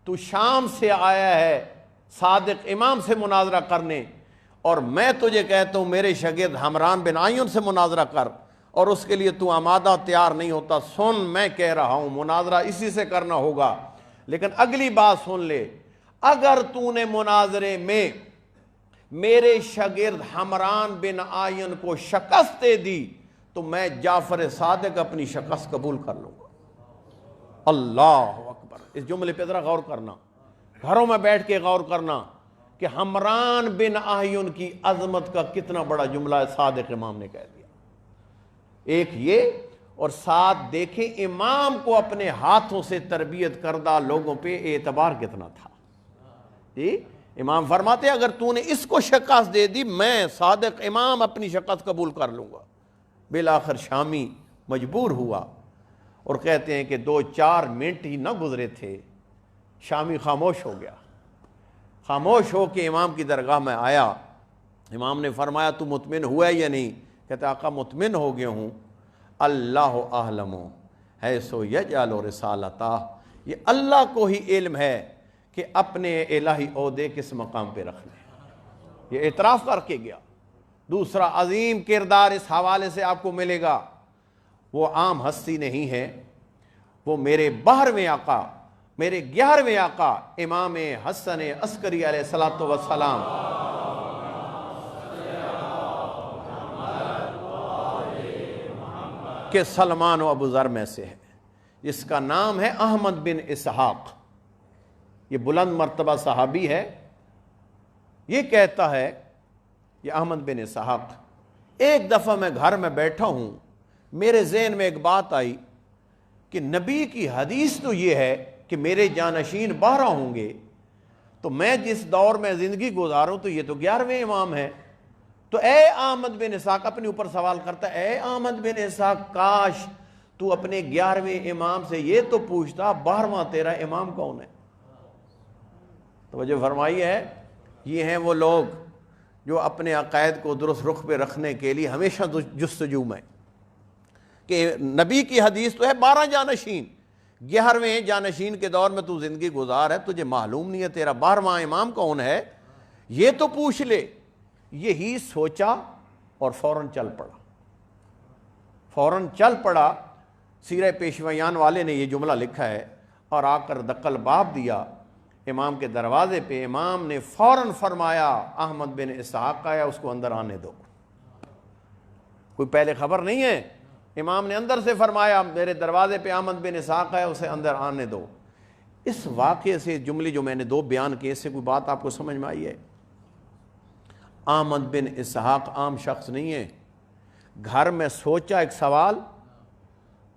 تو شام سے آیا ہے صادق امام سے مناظرہ کرنے، اور میں تجھے کہتا ہوں میرے شاگرد حمران بن آیون سے مناظرہ کر، اور اس کے لیے تو آمادہ تیار نہیں ہوتا۔ سن، میں کہہ رہا ہوں مناظرہ اسی سے کرنا ہوگا، لیکن اگلی بات سن لے، اگر تو نے مناظرے میں میرے شاگرد حمران بن آیون کو شکست دے دی تو میں جعفر صادق اپنی شکست قبول کر لوں گا۔ اللہ اکبر! اس جملے پہ ذرا غور کرنا، گھروں میں بیٹھ کے غور کرنا کہ حمران بن آیون کی عظمت کا کتنا بڑا جملہ صادق امام نے کہہ دیا۔ ایک یہ، اور ساتھ دیکھیں امام کو اپنے ہاتھوں سے تربیت کردہ لوگوں پہ اعتبار کتنا تھا۔ جی امام فرماتے اگر تو نے اس کو شکست دے دی میں صادق امام اپنی شکست قبول کر لوں گا۔ بالآخر شامی مجبور ہوا، اور کہتے ہیں کہ 2-4 منٹ ہی نہ گزرے تھے، شامی خاموش ہو گیا، خاموش ہو کے امام کی درگاہ میں آیا۔ امام نے فرمایا تو مطمئن ہوا ہے یا نہیں؟ کہتا آقا مطمئن ہو گیا ہوں۔ اللہ اعلم حیث یجعل رسالتہ، یہ اللہ کو ہی علم ہے کہ اپنے الہی عہدے کس مقام پہ رکھنے، یہ اعتراف کر کے گیا۔ دوسرا عظیم کردار اس حوالے سے آپ کو ملے گا، وہ عام ہستی نہیں ہے، وہ میرے 12ویں آقا، میرے 11ویں آقا امام حسن عسکری علیہ الصلوۃ والسلام کہ سلمان و ابو ذر میں سے ہے، جس کا نام ہے احمد بن اسحاق۔ یہ بلند مرتبہ صحابی ہے۔ یہ کہتا ہے، یہ احمد بن اسحاق، ایک دفعہ میں گھر میں بیٹھا ہوں، میرے ذہن میں ایک بات آئی کہ نبی کی حدیث تو یہ ہے کہ میرے جانشین 12 ہوں گے، تو میں جس دور میں زندگی گزاروں تو یہ تو 11ویں امام ہے۔ تو اے احمد بن اسحاق، اپنے اوپر سوال کرتا ہے، اے احمد بن اسحاق، کاش تو اپنے 11ویں امام سے یہ تو پوچھتا 12واں تیرا امام کون ہے؟ توجہ فرمائی ہے. یہ ہیں وہ لوگ جو اپنے عقائد کو درست رخ پہ رکھنے کے لیے ہمیشہ جستجو میں کہ نبی کی حدیث تو ہے 12 جانشین، 11ویں جانشین کے دور میں تو زندگی گزار ہے، تجھے معلوم نہیں ہے تیرا 12واں امام کون ہے، یہ تو پوچھ لے. یہی سوچا اور فوراً چل پڑا. سیرہ پیشویان والے نے یہ جملہ لکھا ہے، اور آ کر دقل باب دیا امام کے دروازے پہ. امام نے فوراً فرمایا احمد بن اسحاق کا ہے، اس کو اندر آنے دو. کوئی پہلے خبر نہیں ہے، امام نے اندر سے فرمایا میرے دروازے پہ احمد بن اسحاق ہے، اسے اندر آنے دو. اس واقعے سے جملے جو میں نے 2 بیان کیے، اس سے کوئی بات آپ کو سمجھ میں آئی ہے؟ احمد بن اسحاق عام شخص نہیں ہے. گھر میں سوچا ایک سوال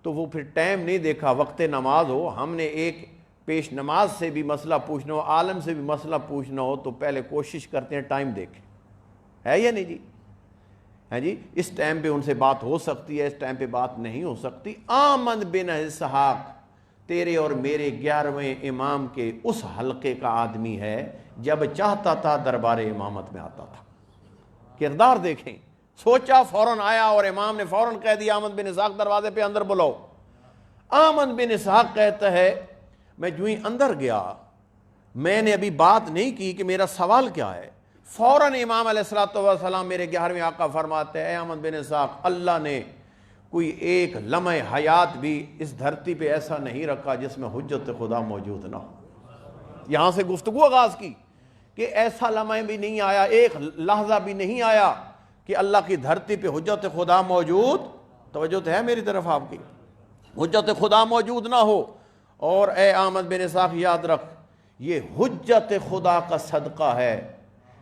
تو وہ پھر ٹائم نہیں دیکھا، وقت نماز ہو، ہم نے ایک پیش نماز سے بھی مسئلہ پوچھنا ہو، عالم سے بھی مسئلہ پوچھنا ہو تو پہلے کوشش کرتے ہیں ٹائم دیکھیں، ہے یا نہیں جی؟ ہے جی، اس ٹائم پہ ان سے بات ہو سکتی ہے، اس ٹائم پہ بات نہیں ہو سکتی. احمد بن اسحاق تیرے اور میرے 11ویں امام کے اس حلقے کا آدمی ہے، جب چاہتا تھا دربار امامت میں آتا تھا. کردار دیکھیں، سوچا فوراً آیا، اور امام نے فوراً کہہ دیا احمد بن اسحاق دروازے پہ اندر بلاؤ. احمد بن اسحاق کہتا ہے میں جو ہی اندر گیا، میں نے ابھی بات نہیں کی کہ میرا سوال کیا ہے، فوراً امام علیہ الصلوۃ والسلام میرے 11ویں آقا فرماتے ہیں اے احمد بن اسحاق، اللہ نے کوئی ایک لمحہ حیات بھی اس دھرتی پہ ایسا نہیں رکھا جس میں حجت خدا موجود نہ ہو. یہاں سے گفتگو آغاز کی کہ ایسا لمحہ بھی نہیں آیا، ایک لحظہ بھی نہیں آیا کہ اللہ کی دھرتی پہ حجت خدا موجود، توجہ تو ہے میری طرف آپ کی، حجت خدا موجود نہ ہو. اور اے احمد بن اسحاق یاد رکھ، یہ حجت خدا کا صدقہ ہے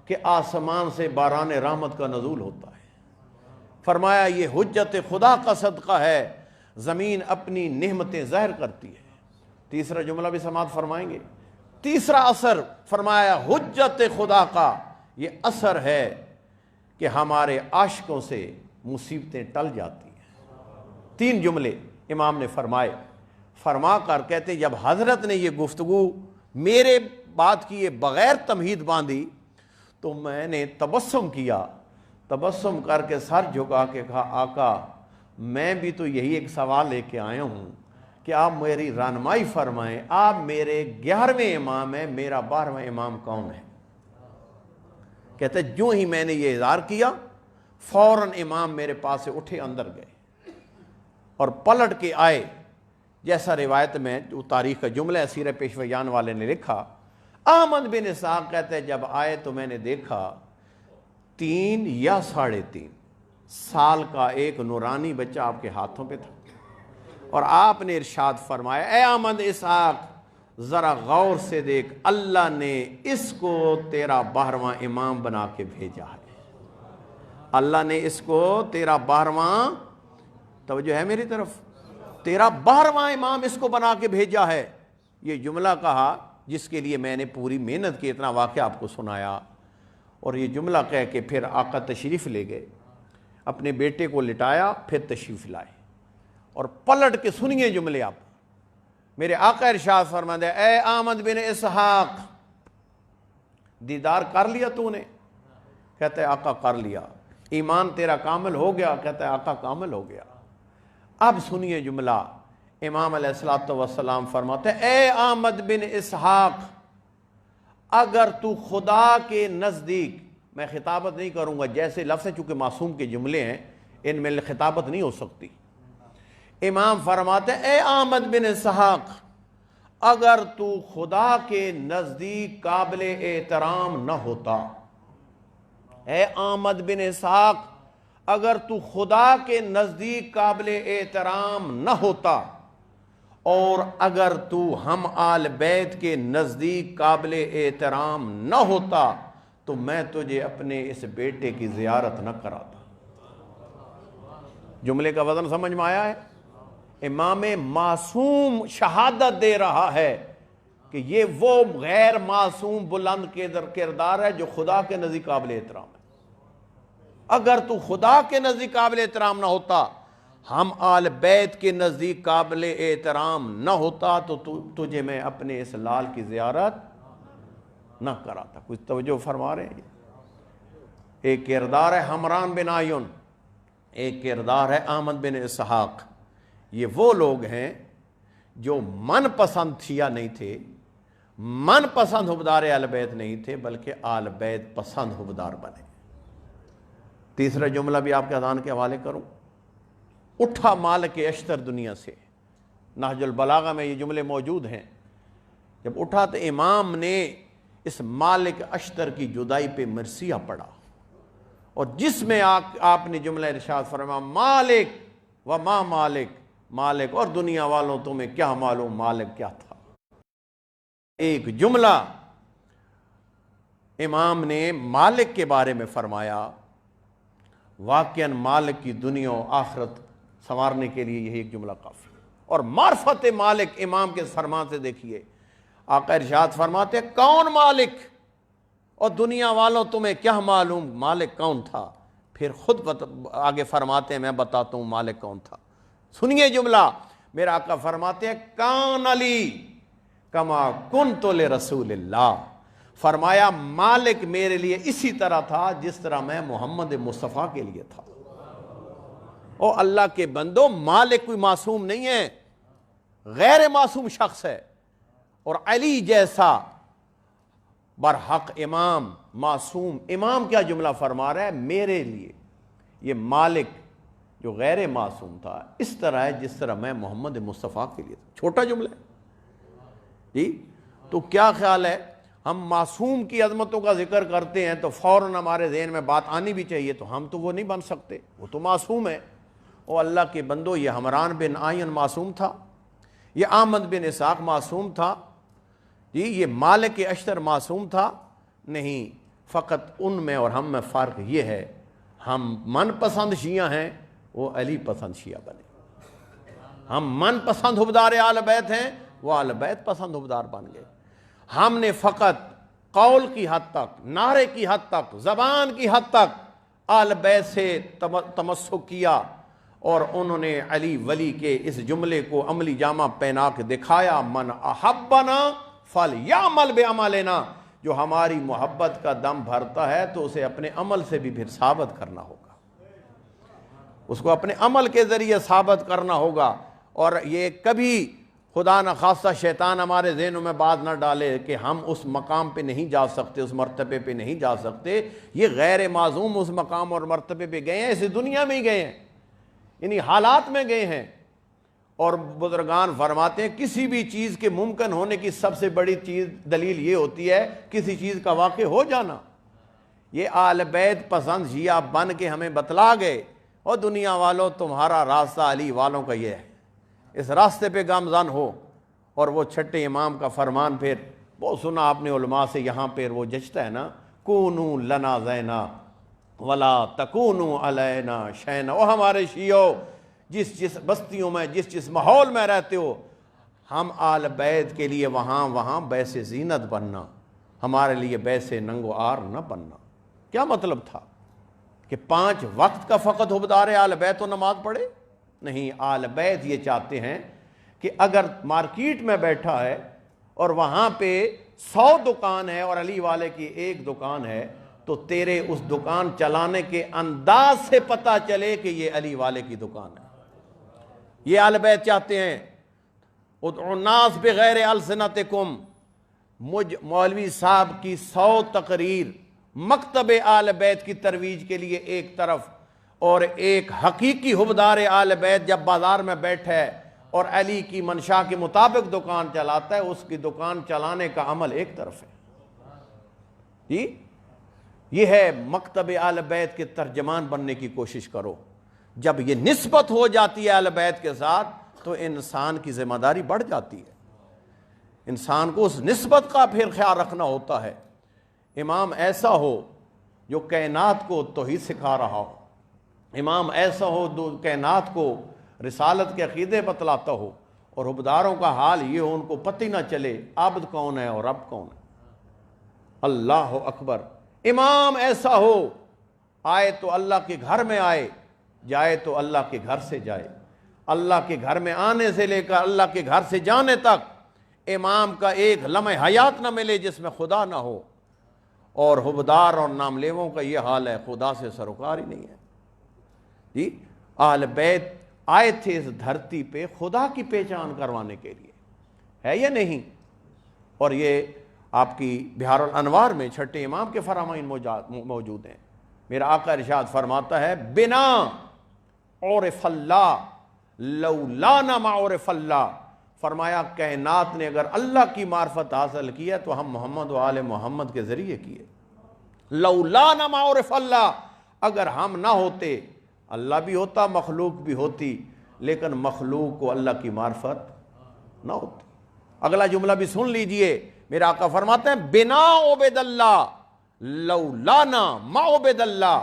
کہ آسمان سے باران رحمت کا نزول ہوتا ہے. فرمایا یہ حجت خدا کا صدقہ ہے، زمین اپنی نعمتیں ظاہر کرتی ہے. تیسرا جملہ بھی سماعت فرمائیں گے. تیسرا اثر فرمایا حجت خدا کا یہ اثر ہے کہ ہمارے عاشقوں سے مصیبتیں ٹل جاتی ہیں. 3 جملے امام نے فرما کر کہتے ہیں جب حضرت نے یہ گفتگو میرے بات کیے بغیر تمہید باندھی تو میں نے تبسم کیا، تبسم کر کے سر جھکا کے کہا آقا میں بھی تو یہی ایک سوال لے کے آیا ہوں کہ آپ میری رہنمائی فرمائیں، آپ میرے 11ویں امام ہیں، میرا 12واں امام کون ہے؟ کہتے جو ہی میں نے یہ اظہار کیا فوراً امام میرے پاس سے اٹھے اندر گئے اور پلٹ کے آئے. جیسا روایت میں جو تاریخ کا جملہ ہے سیرہ پیشویان والے نے لکھا، احمد بن اسحاق کہتے ہیں جب آئے تو میں نے دیکھا 3 یا 3.5 سال کا ایک نورانی بچہ آپ کے ہاتھوں پہ تھا، اور آپ نے ارشاد فرمایا اے احمد اسحاق ذرا غور سے دیکھ، اللہ نے اس کو تیرا 12واں امام بنا کے بھیجا ہے. اللہ نے اس کو تیرا 12واں، توجہ ہے میری طرف، تیرا 12واں امام اس کو بنا کے بھیجا ہے. یہ جملہ کہا جس کے لیے میں نے پوری محنت کی، اتنا واقعہ آپ کو سنایا، اور یہ جملہ کہہ کے پھر آقا تشریف لے گئے، اپنے بیٹے کو لٹایا، پھر تشریف لائے، اور پلٹ کے سنیے جملے آپ. میرے آقا ارشاد فرماتے ہیں اے احمد بن اسحاق دیدار کر لیا تو نے؟ کہتا ہے آقا کر لیا. ایمان تیرا کامل ہو گیا؟ کہتا ہے آقا کامل ہو گیا. اب سنیے جملہ، امام علیہ الصلوۃ والسلام فرماتے ہیں اے احمد بن اسحاق اگر تو خدا کے نزدیک، میں خطابت نہیں کروں گا، جیسے لفظ چونکہ معصوم کے جملے ہیں ان میں خطابت نہیں ہو سکتی. امام فرماتے ہیں اے احمد بن اسحاق اگر تو خدا کے نزدیک قابل احترام نہ ہوتا، اے احمد بن اسحاق اگر تو خدا کے نزدیک قابل احترام نہ ہوتا، اور اگر تو ہم آل بیت کے نزدیک قابل احترام نہ ہوتا تو میں تجھے اپنے اس بیٹے کی زیارت نہ کراتا. جملے کا وزن سمجھ میں آیا ہے؟ امام معصوم شہادت دے رہا ہے کہ یہ وہ غیر معصوم بلند کردار ہے جو خدا کے نزدیک قابل احترام ہے. اگر تو خدا کے نزدیک قابل احترام نہ ہوتا ہم آل بیت کے نزدیک قابل احترام نہ ہوتا تو تجھے میں اپنے اس لال کی زیارت نہ کراتا. کچھ توجہ فرما رہے ہیں. ایک کردار ہے حمران بن آیون، ایک کردار ہے احمد بن اسحاق. یہ وہ لوگ ہیں جو من پسند شیعہ نہیں تھے، من پسند حبدار اہل بیت نہیں تھے، بلکہ آل بیت پسند حبدار بنے. تیسرا جملہ بھی آپ کے اذان کے حوالے کروں. اٹھا مالک اشتر دنیا سے. نہج البلاغہ میں یہ جملے موجود ہیں. جب اٹھا تو امام نے اس مالک اشتر کی جدائی پہ مرثیہ پڑھا، اور جس میں آپ نے جملہ ارشاد فرمایا مالک و ما مالک، مالک اور دنیا والوں تمہیں کیا معلوم مالک کیا تھا. ایک جملہ امام نے مالک کے بارے میں فرمایا. واقعاً مالک کی دنیا و آخرت سنوارنے کے لیے یہی ایک جملہ کافی. اور معرفت مالک امام کے فرمان سے دیکھیے، آقا ارشاد فرماتے کون مالک، اور دنیا والوں تمہیں کیا معلوم مالک کون تھا. پھر خود آگے فرماتے ہیں میں بتاتا ہوں مالک کون تھا. سنیے جملہ، میرا آقا فرماتے ہیں کان علی کما کنت لرسول اللہ. فرمایا مالک میرے لیے اسی طرح تھا جس طرح میں محمد مصطفیٰ کے لیے تھا. او اللہ کے بندو، مالک کوئی معصوم نہیں ہے، غیر معصوم شخص ہے. اور علی جیسا برحق امام معصوم امام کیا جملہ فرما رہا ہے، میرے لیے یہ مالک جو غیر معصوم تھا اس طرح ہے جس طرح میں محمد مصطفیٰ کے لیے تھا. چھوٹا جملہ ہے جی. تو کیا خیال ہے، ہم معصوم کی عظمتوں کا ذکر کرتے ہیں تو فوراً ہمارے ذہن میں بات آنی بھی چاہیے، تو ہم تو وہ نہیں بن سکتے، وہ تو معصوم ہے. اور اللہ کے بندو، یہ حمران بن آین معصوم تھا، یہ احمد بن اسحاق معصوم تھا جی، یہ مالک اشتر معصوم تھا نہیں. فقط ان میں اور ہم میں فرق یہ ہے، ہم من پسند شیعہ ہیں، وہ علی پسند شیعہ بنے. ہم من پسند حبدار آل بیت ہیں، وہ آل بیت پسند حبدار بن گئے. ہم نے فقط قول کی حد تک، نعرے کی حد تک، زبان کی حد تک آل بیت سے تمسک کیا، اور انہوں نے علی ولی کے اس جملے کو عملی جامہ پہنا کے دکھایا من احبنا فلیعمل بعملنا. جو ہماری محبت کا دم بھرتا ہے تو اسے اپنے عمل سے بھی پھر ثابت کرنا ہوگا، اس کو اپنے عمل کے ذریعے ثابت کرنا ہوگا. اور یہ کبھی خدا نخواستہ شیطان ہمارے ذہنوں میں بات نہ ڈالے کہ ہم اس مقام پہ نہیں جا سکتے، اس مرتبے پہ نہیں جا سکتے. یہ غیر معصوم اس مقام اور مرتبے پہ گئے ہیں، اسی دنیا میں ہی گئے ہیں، انہی حالات میں گئے ہیں. اور بزرگان فرماتے ہیں کسی بھی چیز کے ممکن ہونے کی سب سے بڑی چیز دلیل یہ ہوتی ہے کسی چیز کا واقع ہو جانا. یہ آل بیت پسند شیعہ بن کے ہمیں بتلا گئے، اور دنیا والوں تمہارا راستہ علی والوں کا یہ ہے، اس راستے پہ گامزن ہو. اور وہ چھٹے امام کا فرمان پھر وہ سنا آپ نے علماء سے، یہاں پہ وہ جچتا ہے نا، کونو لنا زینا ولا تکونو علینا شینا. او ہمارے شیعوں، جس بستیوں میں جس ماحول میں رہتے ہو، ہم آل بیت کے لیے وہاں بیس زینت بننا، ہمارے لیے بیس ننگو آر نہ بننا. کیا مطلب تھا کہ 5 وقت کا فقط حبدار آل بیت و نماز پڑھے؟ نہیں، آل بیت یہ چاہتے ہیں کہ اگر مارکیٹ میں بیٹھا ہے اور وہاں پہ 100 دکان ہے اور علی والے کی 1 دکان ہے، تو تیرے اس دکان چلانے کے انداز سے پتہ چلے کہ یہ علی والے کی دکان ہے. یہ آل بیت چاہتے ہیں. ادعوا الناس بغیر السنتکم. مجھ مولوی صاحب کی 100 تقریر مکتب آل بیت کی ترویج کے لیے ایک طرف، اور ایک حقیقی حبدار آل بیت جب بازار میں بیٹھے اور علی کی منشا کے مطابق دکان چلاتا ہے، اس کی دکان چلانے کا عمل ایک طرف ہے جی. یہ ہے مکتب آل بیت کے ترجمان بننے کی کوشش کرو. جب یہ نسبت ہو جاتی ہے آل بیت کے ساتھ تو انسان کی ذمہ داری بڑھ جاتی ہے. انسان کو اس نسبت کا پھر خیال رکھنا ہوتا ہے. امام ایسا ہو جو کائنات کو توحید سکھا رہا ہو، امام ایسا ہو جو کائنات کو رسالت کے عقیدے بتلاتا ہو، اور حبداروں کا حال یہ ہو ان کو پتہ نہ چلے عبد کون ہے اور رب کون ہے. اللہ اکبر. امام ایسا ہو، آئے تو اللہ کے گھر میں آئے، جائے تو اللہ کے گھر سے جائے، اللہ کے گھر میں آنے سے لے کر اللہ کے گھر سے جانے تک امام کا ایک لمحہ حیات نہ ملے جس میں خدا نہ ہو، اور حبدار اور نام لیووں کا یہ حال ہے، خدا سے سروکار ہی نہیں ہے جی۔ اہل بیت آئے تھے اس دھرتی پہ خدا کی پہچان کروانے کے لیے، ہے یا نہیں؟ اور یہ آپ کی بہار الانوار میں چھٹے امام کے فرامین موجود ہیں۔ میرا آقا ارشاد فرماتا ہے بنا عرف اللہ لولا نہ ما عرف اللہ، فرمایا کائنات نے اگر اللہ کی معرفت حاصل کی ہے تو ہم محمد و آل محمد کے ذریعے کیے۔ لولا نہ ما عرف اللہ، اگر ہم نہ ہوتے اللہ بھی ہوتا، مخلوق بھی ہوتی، لیکن مخلوق کو اللہ کی معرفت نہ ہوتی۔ اگلا جملہ بھی سن لیجئے، میرا آقا فرماتے ہیں بنا عبد اللہ لولانا ما عبد اللہ،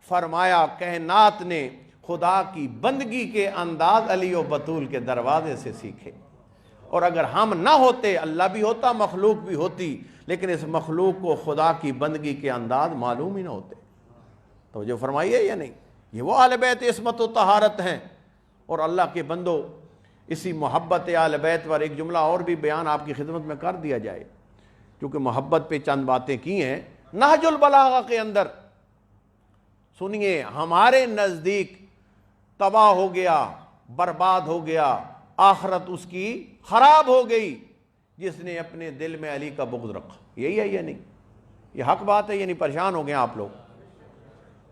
فرمایا کائنات نے خدا کی بندگی کے انداز علی و بطول کے دروازے سے سیکھے، اور اگر ہم نہ ہوتے اللہ بھی ہوتا، مخلوق بھی ہوتی، لیکن اس مخلوق کو خدا کی بندگی کے انداز معلوم ہی نہ ہوتے۔ تو جو فرمائیے یا نہیں، یہ وہ اہل بیت عصمت و طہارت ہیں۔ اور اللہ کے بندو، اسی محبت اہل بیت پر ایک جملہ اور بھی بیان آپ کی خدمت میں کر دیا جائے، کیونکہ محبت پہ چند باتیں کی ہیں۔ نہج البلاغہ کے اندر سنیے، ہمارے نزدیک تباہ ہو گیا، برباد ہو گیا، آخرت اس کی خراب ہو گئی جس نے اپنے دل میں علی کا بغض رکھا۔ یہی ہے یا نہیں؟ یہ حق بات ہے، یعنی پریشان ہو گئے آپ لوگ؟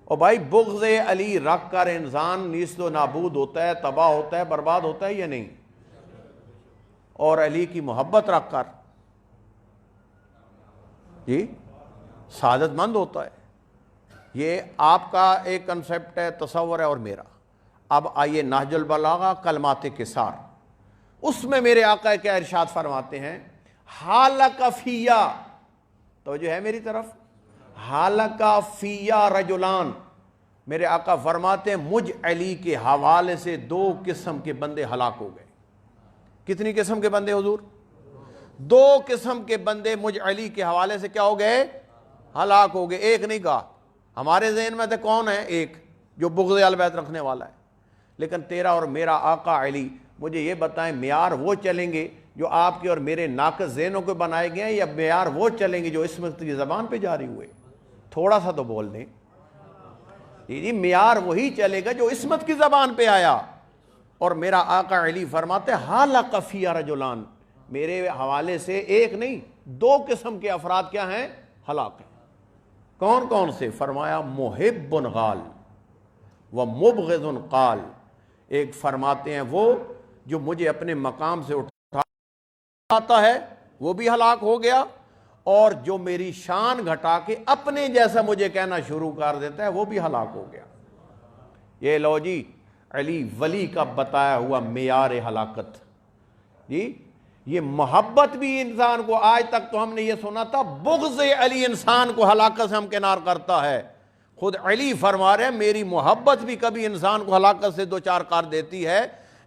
اور بھائی بغض علی رکھ کر انسان نیست و نابود ہوتا ہے، تباہ ہوتا ہے، برباد ہوتا ہے یا نہیں؟ اور علی کی محبت رکھ کر جی سعادت مند ہوتا ہے۔ یہ آپ کا ایک کنسیپٹ ہے، تصور ہے، اور میرا۔ اب آئیے نہج البلاغہ کلمات کسار، اس میں میرے آقا کیا ارشاد فرماتے ہیں؟ حالک فیہ، توجہ ہے میری طرف، حالک فیہ رجلان، میرے آقا فرماتے ہیں مجھ علی کے حوالے سے دو قسم کے بندے ہلاک ہو گئے۔ کتنی قسم کے بندے حضور؟ دو قسم کے بندے مجھ علی کے حوالے سے کیا ہو گئے؟ ہلاک ہو گئے۔ ایک نہیں کہا، ہمارے ذہن میں تو کون ہے؟ ایک جو بغض اہل بیت رکھنے والا ہے، لیکن تیرا اور میرا آقا علی مجھے یہ بتائیں، معیار وہ چلیں گے جو آپ کے اور میرے ناقص ذہنوں کو بنائے گئے ہیں، یا معیار وہ چلیں گے جو عصمت کی زبان پہ جاری ہوئے؟ تھوڑا سا تو بول دیں جی۔ معیار وہی چلے گا جو عصمت کی زبان پہ آیا۔ اور میرا آقا علی فرماتے حالک فیہ رجلان، میرے حوالے سے ایک نہیں دو قسم کے افراد کیا ہیں؟ ہلاک ہیں۔ کون کون سے؟ فرمایا محب غال و مبغض قال، ایک فرماتے ہیں وہ جو مجھے اپنے مقام سے اٹھاتا ہے وہ بھی ہلاک ہو گیا، اور جو میری شان گھٹا کے اپنے جیسا مجھے کہنا شروع کر دیتا ہے وہ بھی ہلاک ہو گیا۔ یہ لو جی علی ولی کا بتایا ہوا معیار ہلاکت جی۔ یہ محبت بھی انسان کو، آج تک تو ہم نے یہ سنا تھا بغض علی انسان کو ہلاکت سے ہمکنار کرتا ہے، خود علی فرما رہے ہیں میری محبت بھی کبھی انسان کو ہلاکت سے دوچار کر دیتی ہے،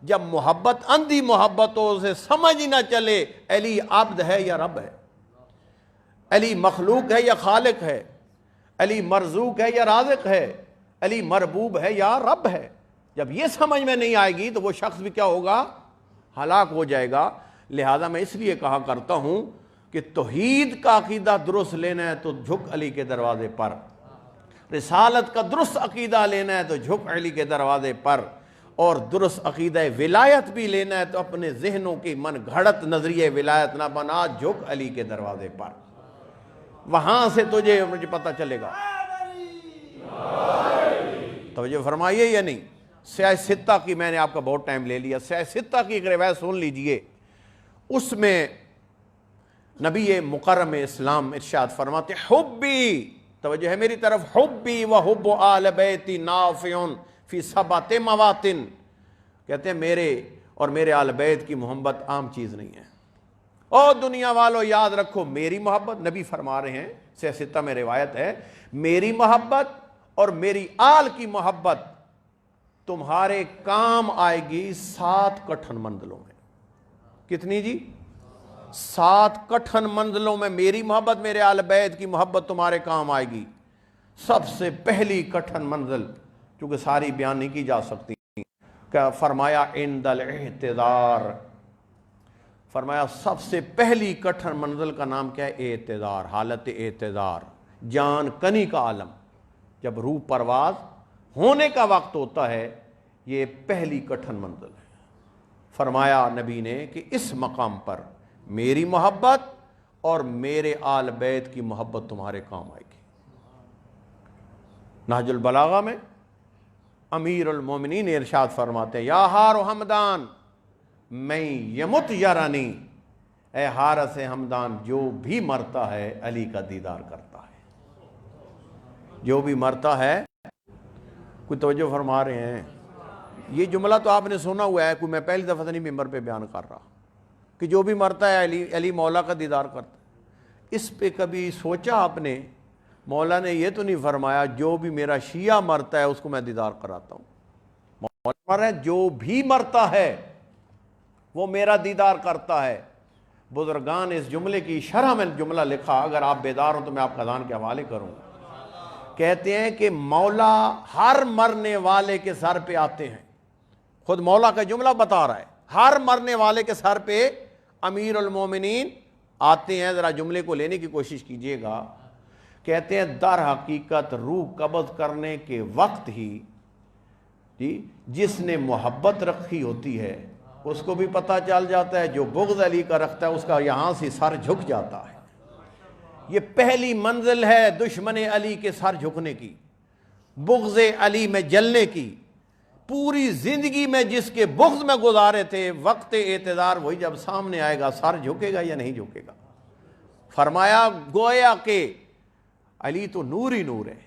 جب محبت اندھی محبت ہو، اسے سمجھ ہی نہ چلے علی عبد ہے یا رب ہے، علی مخلوق ہے یا خالق ہے، علی مرزوق ہے یا رازق ہے، علی مربوب ہے یا رب ہے۔ جب یہ سمجھ میں نہیں آئے گی تو وہ شخص بھی کیا ہوگا؟ ہلاک ہو جائے گا۔ لہذا میں اس لیے کہا کرتا ہوں کہ توحید کا عقیدہ درست لینا ہے تو جھک علی کے دروازے پر، رسالت کا درست عقیدہ لینا ہے تو جھک علی کے دروازے پر، اور درست عقیدہ ولایت بھی لینا ہے تو اپنے ذہنوں کی من گھڑت نظریہ ولایت نہ بنا، جھک علی کے دروازے پر، وہاں سے تجھے مجھے پتہ چلے گا۔ توجہ فرمائیے یا نہیں؟ سیاہ ستہ کی میں نے آپ کا بہت ٹائم لے لیا، سیاہ ستہ کی ایک روایت سن لیجئے، اس میں نبی مکرم اسلام ارشاد فرماتے حبی، توجہ ہے میری طرف، حبی و حب آل بیتی نافع فی سبعۃ مواطن، کہتے ہیں میرے اور میرے آل بیت کی محبت عام چیز نہیں ہے۔ اور دنیا والوں یاد رکھو میری محبت، نبی فرما رہے ہیں، سیاہ ستہ میں روایت ہے، میری محبت اور میری آل کی محبت تمہارے کام آئے گی 7 کٹھن منزلوں میں۔ کتنی جی؟ 7 کٹھن منزلوں میں میری محبت، میرے آل بیت کی محبت تمہارے کام آئے گی۔ سب سے پہلی کٹھن منزل چونکہ ساری بیان نہیں کی جا سکتی. کہ فرمایا عند الاعتذار، فرمایا سب سے پہلی کٹھن منزل کا نام کیا ہے؟ اعتذار، حالت اعتذار، جان کنی کا عالم. جب روح پرواز ہونے کا وقت ہوتا ہے، یہ پہلی کٹھن منزل ہے. فرمایا نبی نے کہ اس مقام پر میری محبت اور میرے آل بیت کی محبت تمہارے کام آئے گی. نہج البلاغہ میں امیر المومنین ارشاد فرماتے ہیں یا ہار و ہمدان میں یمت یرانی، اے حارث ہمدان جو بھی مرتا ہے علی کا دیدار کرتا ہے. جو بھی مرتا ہے، کوئی توجہ فرما رہے ہیں؟ یہ جملہ تو آپ نے سنا ہوا ہے، کوئی میں پہلی دفعہ نہیں ممبر پہ بیان کر رہا کہ جو بھی مرتا ہے علی مولا کا دیدار کرتا ہے. اس پہ کبھی سوچا آپ نے؟ مولا نے یہ تو نہیں فرمایا جو بھی میرا شیعہ مرتا ہے اس کو میں دیدار کراتا ہوں. مولا فرمایا جو بھی مرتا ہے وہ میرا دیدار کرتا ہے. بزرگان اس جملے کی شرح میں جملہ لکھا، اگر آپ بیدار ہوں تو میں آپ کا اذان کے حوالے کروں. کہتے ہیں کہ مولا ہر مرنے والے کے سر پہ آتے ہیں. خود مولا کا جملہ بتا رہا ہے، ہر مرنے والے کے سر پہ امیر المومنین آتے ہیں. ذرا جملے کو لینے کی کوشش کیجئے گا. کہتے ہیں در حقیقت روح قبض کرنے کے وقت ہی جس نے محبت رکھی ہوتی ہے اس کو بھی پتہ چل جاتا ہے، جو بغض علی کا رکھتا ہے اس کا یہاں سے سر جھک جاتا ہے. یہ پہلی منزل ہے دشمن علی کے سر جھکنے کی، بغض علی میں جلنے کی. پوری زندگی میں جس کے بغض میں گزارے تھے، وقت اعتذار وہی جب سامنے آئے گا سر جھکے گا یا نہیں جھکے گا. فرمایا گویا کہ علی تو نور ہی نور ہے،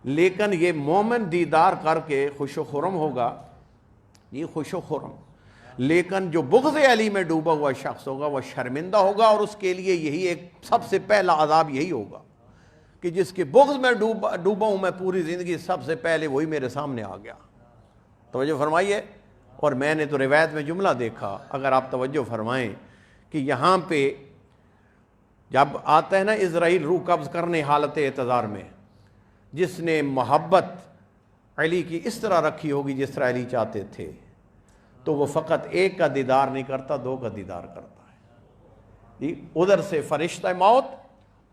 لیکن یہ مومن دیدار کر کے خوش و خرم ہوگا، یہ خوش و خرم. لیکن جو بغض علی میں ڈوبا ہوا شخص ہوگا وہ شرمندہ ہوگا، اور اس کے لیے یہی ایک سب سے پہلا عذاب یہی ہوگا کہ جس کے بغض میں ڈوبا ہوں میں پوری زندگی، سب سے پہلے وہی میرے سامنے آ گیا. توجہ فرمائیے. اور میں نے تو روایت میں جملہ دیکھا، اگر آپ توجہ فرمائیں، کہ یہاں پہ جب آتا ہے نا اسرائیل روح قبض کرنے حالت اعتذار میں، جس نے محبت علی کی اس طرح رکھی ہوگی جس طرح علی چاہتے تھے، تو وہ فقط ایک کا دیدار نہیں کرتا، دو کا دیدار کرتا ہے. ادھر سے فرشتہ موت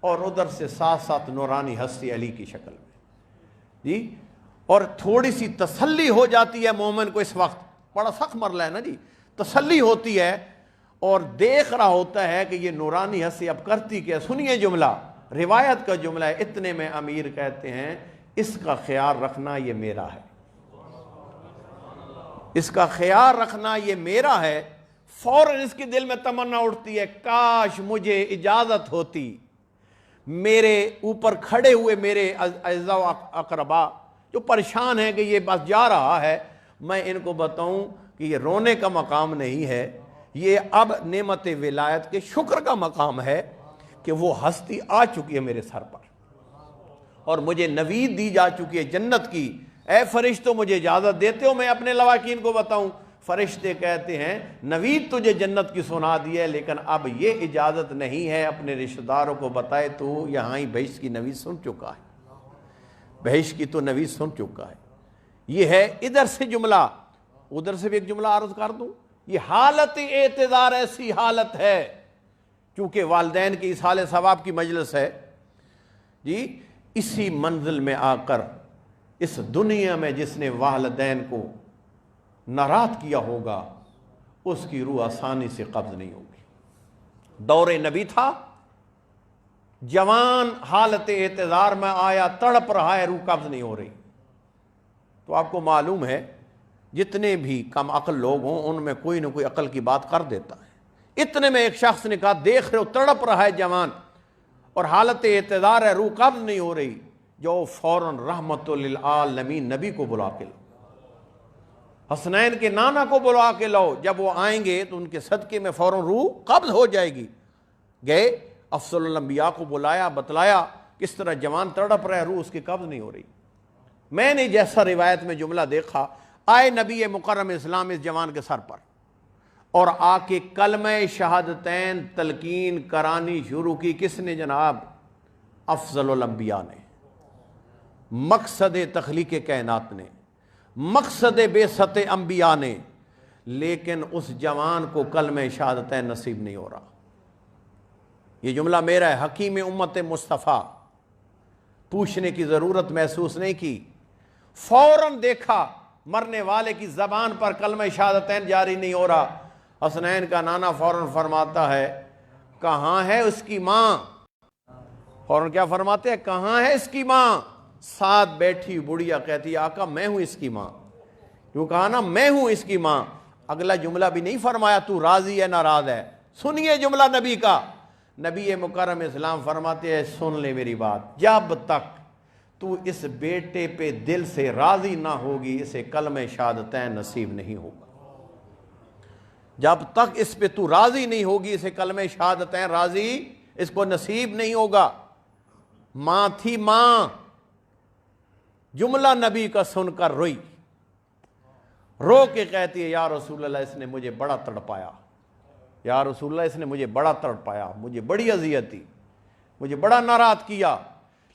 اور ادھر سے ساتھ ساتھ نورانی ہستی علی کی شکل میں. اور تھوڑی سی تسلی ہو جاتی ہے مومن کو. اس وقت بڑا سخت مرلہ ہے نا تسلی ہوتی ہے اور دیکھ رہا ہوتا ہے کہ یہ نورانی ہستی اب کرتی کیا. سنیے جملہ، روایت کا جملہ ہے. اتنے میں امیر کہتے ہیں اس کا خیال رکھنا یہ میرا ہے، اس کا خیال رکھنا یہ میرا ہے. فوراً اس کے دل میں تمنا اٹھتی ہے کاش مجھے اجازت ہوتی، میرے اوپر کھڑے ہوئے میرے اعزاء و اقربا جو پریشان ہیں کہ یہ بس جا رہا ہے، میں ان کو بتاؤں کہ یہ رونے کا مقام نہیں ہے، یہ اب نعمت ولایت کے شکر کا مقام ہے کہ وہ ہستی آ چکی ہے میرے سر پر اور مجھے نوید دی جا چکی ہے جنت کی. اے فرشتوں مجھے اجازت دیتے ہو میں اپنے لواکین کو بتاؤں؟ فرشتے کہتے ہیں نوید تجھے جنت کی سنا دی ہے، لیکن اب یہ اجازت نہیں ہے اپنے رشتہ داروں کو بتائے تو یہاں ہی بہشت کی نوید سن چکا ہے، بہشت کی تو نوید سن چکا ہے. یہ ہے ادھر سے جملہ. ادھر سے بھی ایک جملہ عرض کر دوں. یہ حالت اعتذار ایسی حالت ہے چونکہ والدین کی ایصال ثواب کی مجلس ہے اسی منزل میں آ کر اس دنیا میں جس نے والدین کو ناراض کیا ہوگا اس کی روح آسانی سے قبض نہیں ہوگی. دور نبی تھا، جوان حالت اعتذار میں آیا، تڑپ رہا ہے، روح قبض نہیں ہو رہی. تو آپ کو معلوم ہے جتنے بھی کم عقل لوگ ہوں ان میں کوئی نہ کوئی عقل کی بات کر دیتا ہے. اتنے میں ایک شخص نے کہا دیکھ رہے ہو تڑپ رہا ہے جوان اور حالت اعتذار ہے، روح قبض نہیں ہو رہی، جو فوراً رحمت للعالمین نبی کو بلا کے لاؤ، حسنین کے نانا کو بلا کے لاؤ. جب وہ آئیں گے تو ان کے صدقے میں فوراً روح قبض ہو جائے گی. گئے افضل الانبیاء کو بلایا، بتلایا کس طرح جوان تڑپ رہا ہے، روح اس کی قبض نہیں ہو رہی. میں نے جیسا روایت میں جملہ دیکھا، آئے نبی مکرم اسلام اس جوان کے سر پر اور آ کے کلمہ شہادتین تلقین کرانی شروع کی. کس نے جناب؟ افضل الانبیاء نے، مقصد تخلیق کائنات نے. مقصد بعثت انبیاء نے، لیکن اس جوان کو کلمہ شہادتین نصیب نہیں ہو رہا۔ یہ جملہ میرا ہے، حکیم امت مصطفیٰ، پوچھنے کی ضرورت محسوس نہیں کی، فوراً دیکھا مرنے والے کی زبان پر کلمہ شہادتین جاری نہیں ہو رہا۔ حسنین کا نانا فوراً فرماتا ہے کہاں ہے اس کی ماں؟ فوراً کیا فرماتے ہیں؟ کہاں ہے اس کی ماں؟ ساتھ بیٹھی بڑھیا کہتی ہے آقا میں ہوں اس کی ماں۔ کیوں کہا نا میں ہوں اس کی ماں؟ اگلا جملہ بھی نہیں فرمایا تو راضی ہے ناراض ہے، سنیے جملہ نبی کا۔ نبی مکرم اسلام فرماتے ہیں سن لے میری بات، جب تک تو اس بیٹے پہ دل سے راضی نہ ہوگی اسے کلمہ شہادتین نصیب نہیں ہوگا۔ جب تک اس پہ تو راضی نہیں ہوگی اسے کلمہ شہادتین راضی اس کو نصیب نہیں ہوگا۔ ماں تھی ماں، جملہ نبی کا سن کر روئی، رو کے کہتی ہے یا رسول اللہ اس نے مجھے بڑا تڑپایا، یا رسول اللہ اس نے مجھے بڑا تڑپایا، مجھے بڑی اذیت دی، مجھے بڑا ناراض کیا،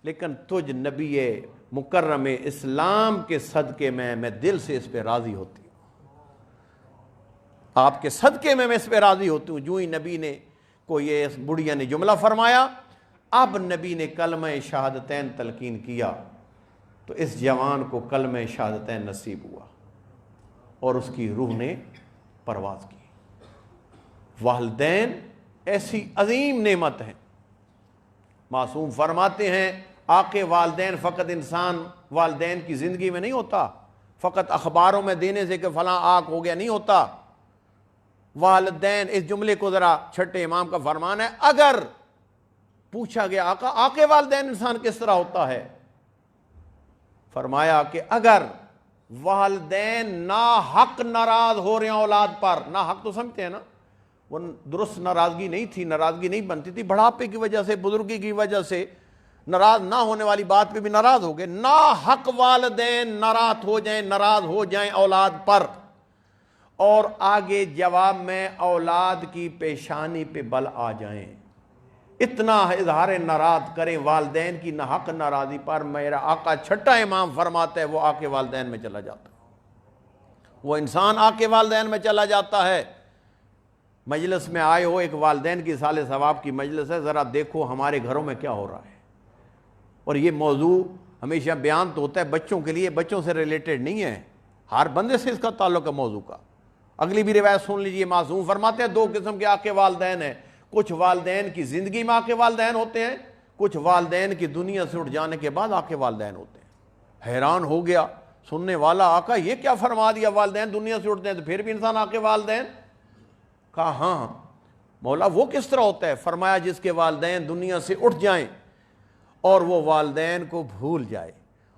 لیکن تجھ نبی مکرم اسلام کے صدقے میں دل سے اس پہ راضی ہوتی ہوں، آپ کے صدقے میں اس پہ راضی ہوتی ہوں۔ جو ہی نبی نے کو یہ بڑھیا نے جملہ فرمایا، اب نبی نے کلمہ شہادتین تلقین کیا تو اس جوان کو کلمہ شہادتین نصیب ہوا اور اس کی روح نے پرواز کی۔ والدین ایسی عظیم نعمت ہیں، معصوم فرماتے ہیں آقِ والدین فقط انسان والدین کی زندگی میں نہیں ہوتا، فقط اخباروں میں دینے سے کہ فلاں آق ہو گیا نہیں ہوتا۔ والدین، اس جملے کو ذرا چھٹے امام کا فرمان ہے، اگر پوچھا گیا آقا آقِ والدین انسان کس طرح ہوتا ہے، فرمایا کہ اگر والدین ناحق ناراض ہو رہے ہیں اولاد پر، ناحق تو سمجھتے ہیں نا، وہ درست ناراضگی نہیں تھی، ناراضگی نہیں بنتی تھی، بڑھاپے کی وجہ سے، بزرگی کی وجہ سے ناراض نہ ہونے والی بات پہ بھی ناراض ہو گئے، ناحق والدین ناراض ہو جائیں اولاد پر، اور آگے جواب میں اولاد کی پیشانی پہ بل آ جائیں، اتنا اظہار ناراض کریں والدین کی ناحق ناراضی پر، میرا آقا چھٹا امام فرماتا ہے وہ آقِ والدین میں چلا جاتا ہے، وہ انسان آقِ والدین میں چلا جاتا ہے۔ مجلس میں آئے ہو، ایک والدین کی سال ثواب کی مجلس ہے، ذرا دیکھو ہمارے گھروں میں کیا ہو رہا ہے۔ اور یہ موضوع ہمیشہ بیان تو ہوتا ہے بچوں کے لیے، بچوں سے ریلیٹڈ نہیں ہے، ہر بندے سے اس کا تعلق ہے موضوع کا۔ اگلی بھی روایت سن لیجئے، معصوم فرماتے ہیں دو قسم کے آقِ والدین ہیں، کچھ والدین کی زندگی میں آقِ والدین ہوتے ہیں، کچھ والدین کی دنیا سے اٹھ جانے کے بعد آقِ والدین ہوتے ہیں۔ حیران ہو گیا سننے والا، آقا یہ کیا فرما دیا، والدین دنیا سے اٹھتے ہیں تو پھر بھی انسان آقِ والدین؟ کہا ہاں مولا وہ کس طرح ہوتا ہے؟ فرمایا جس کے والدین دنیا سے اٹھ جائیں اور وہ والدین کو بھول جائے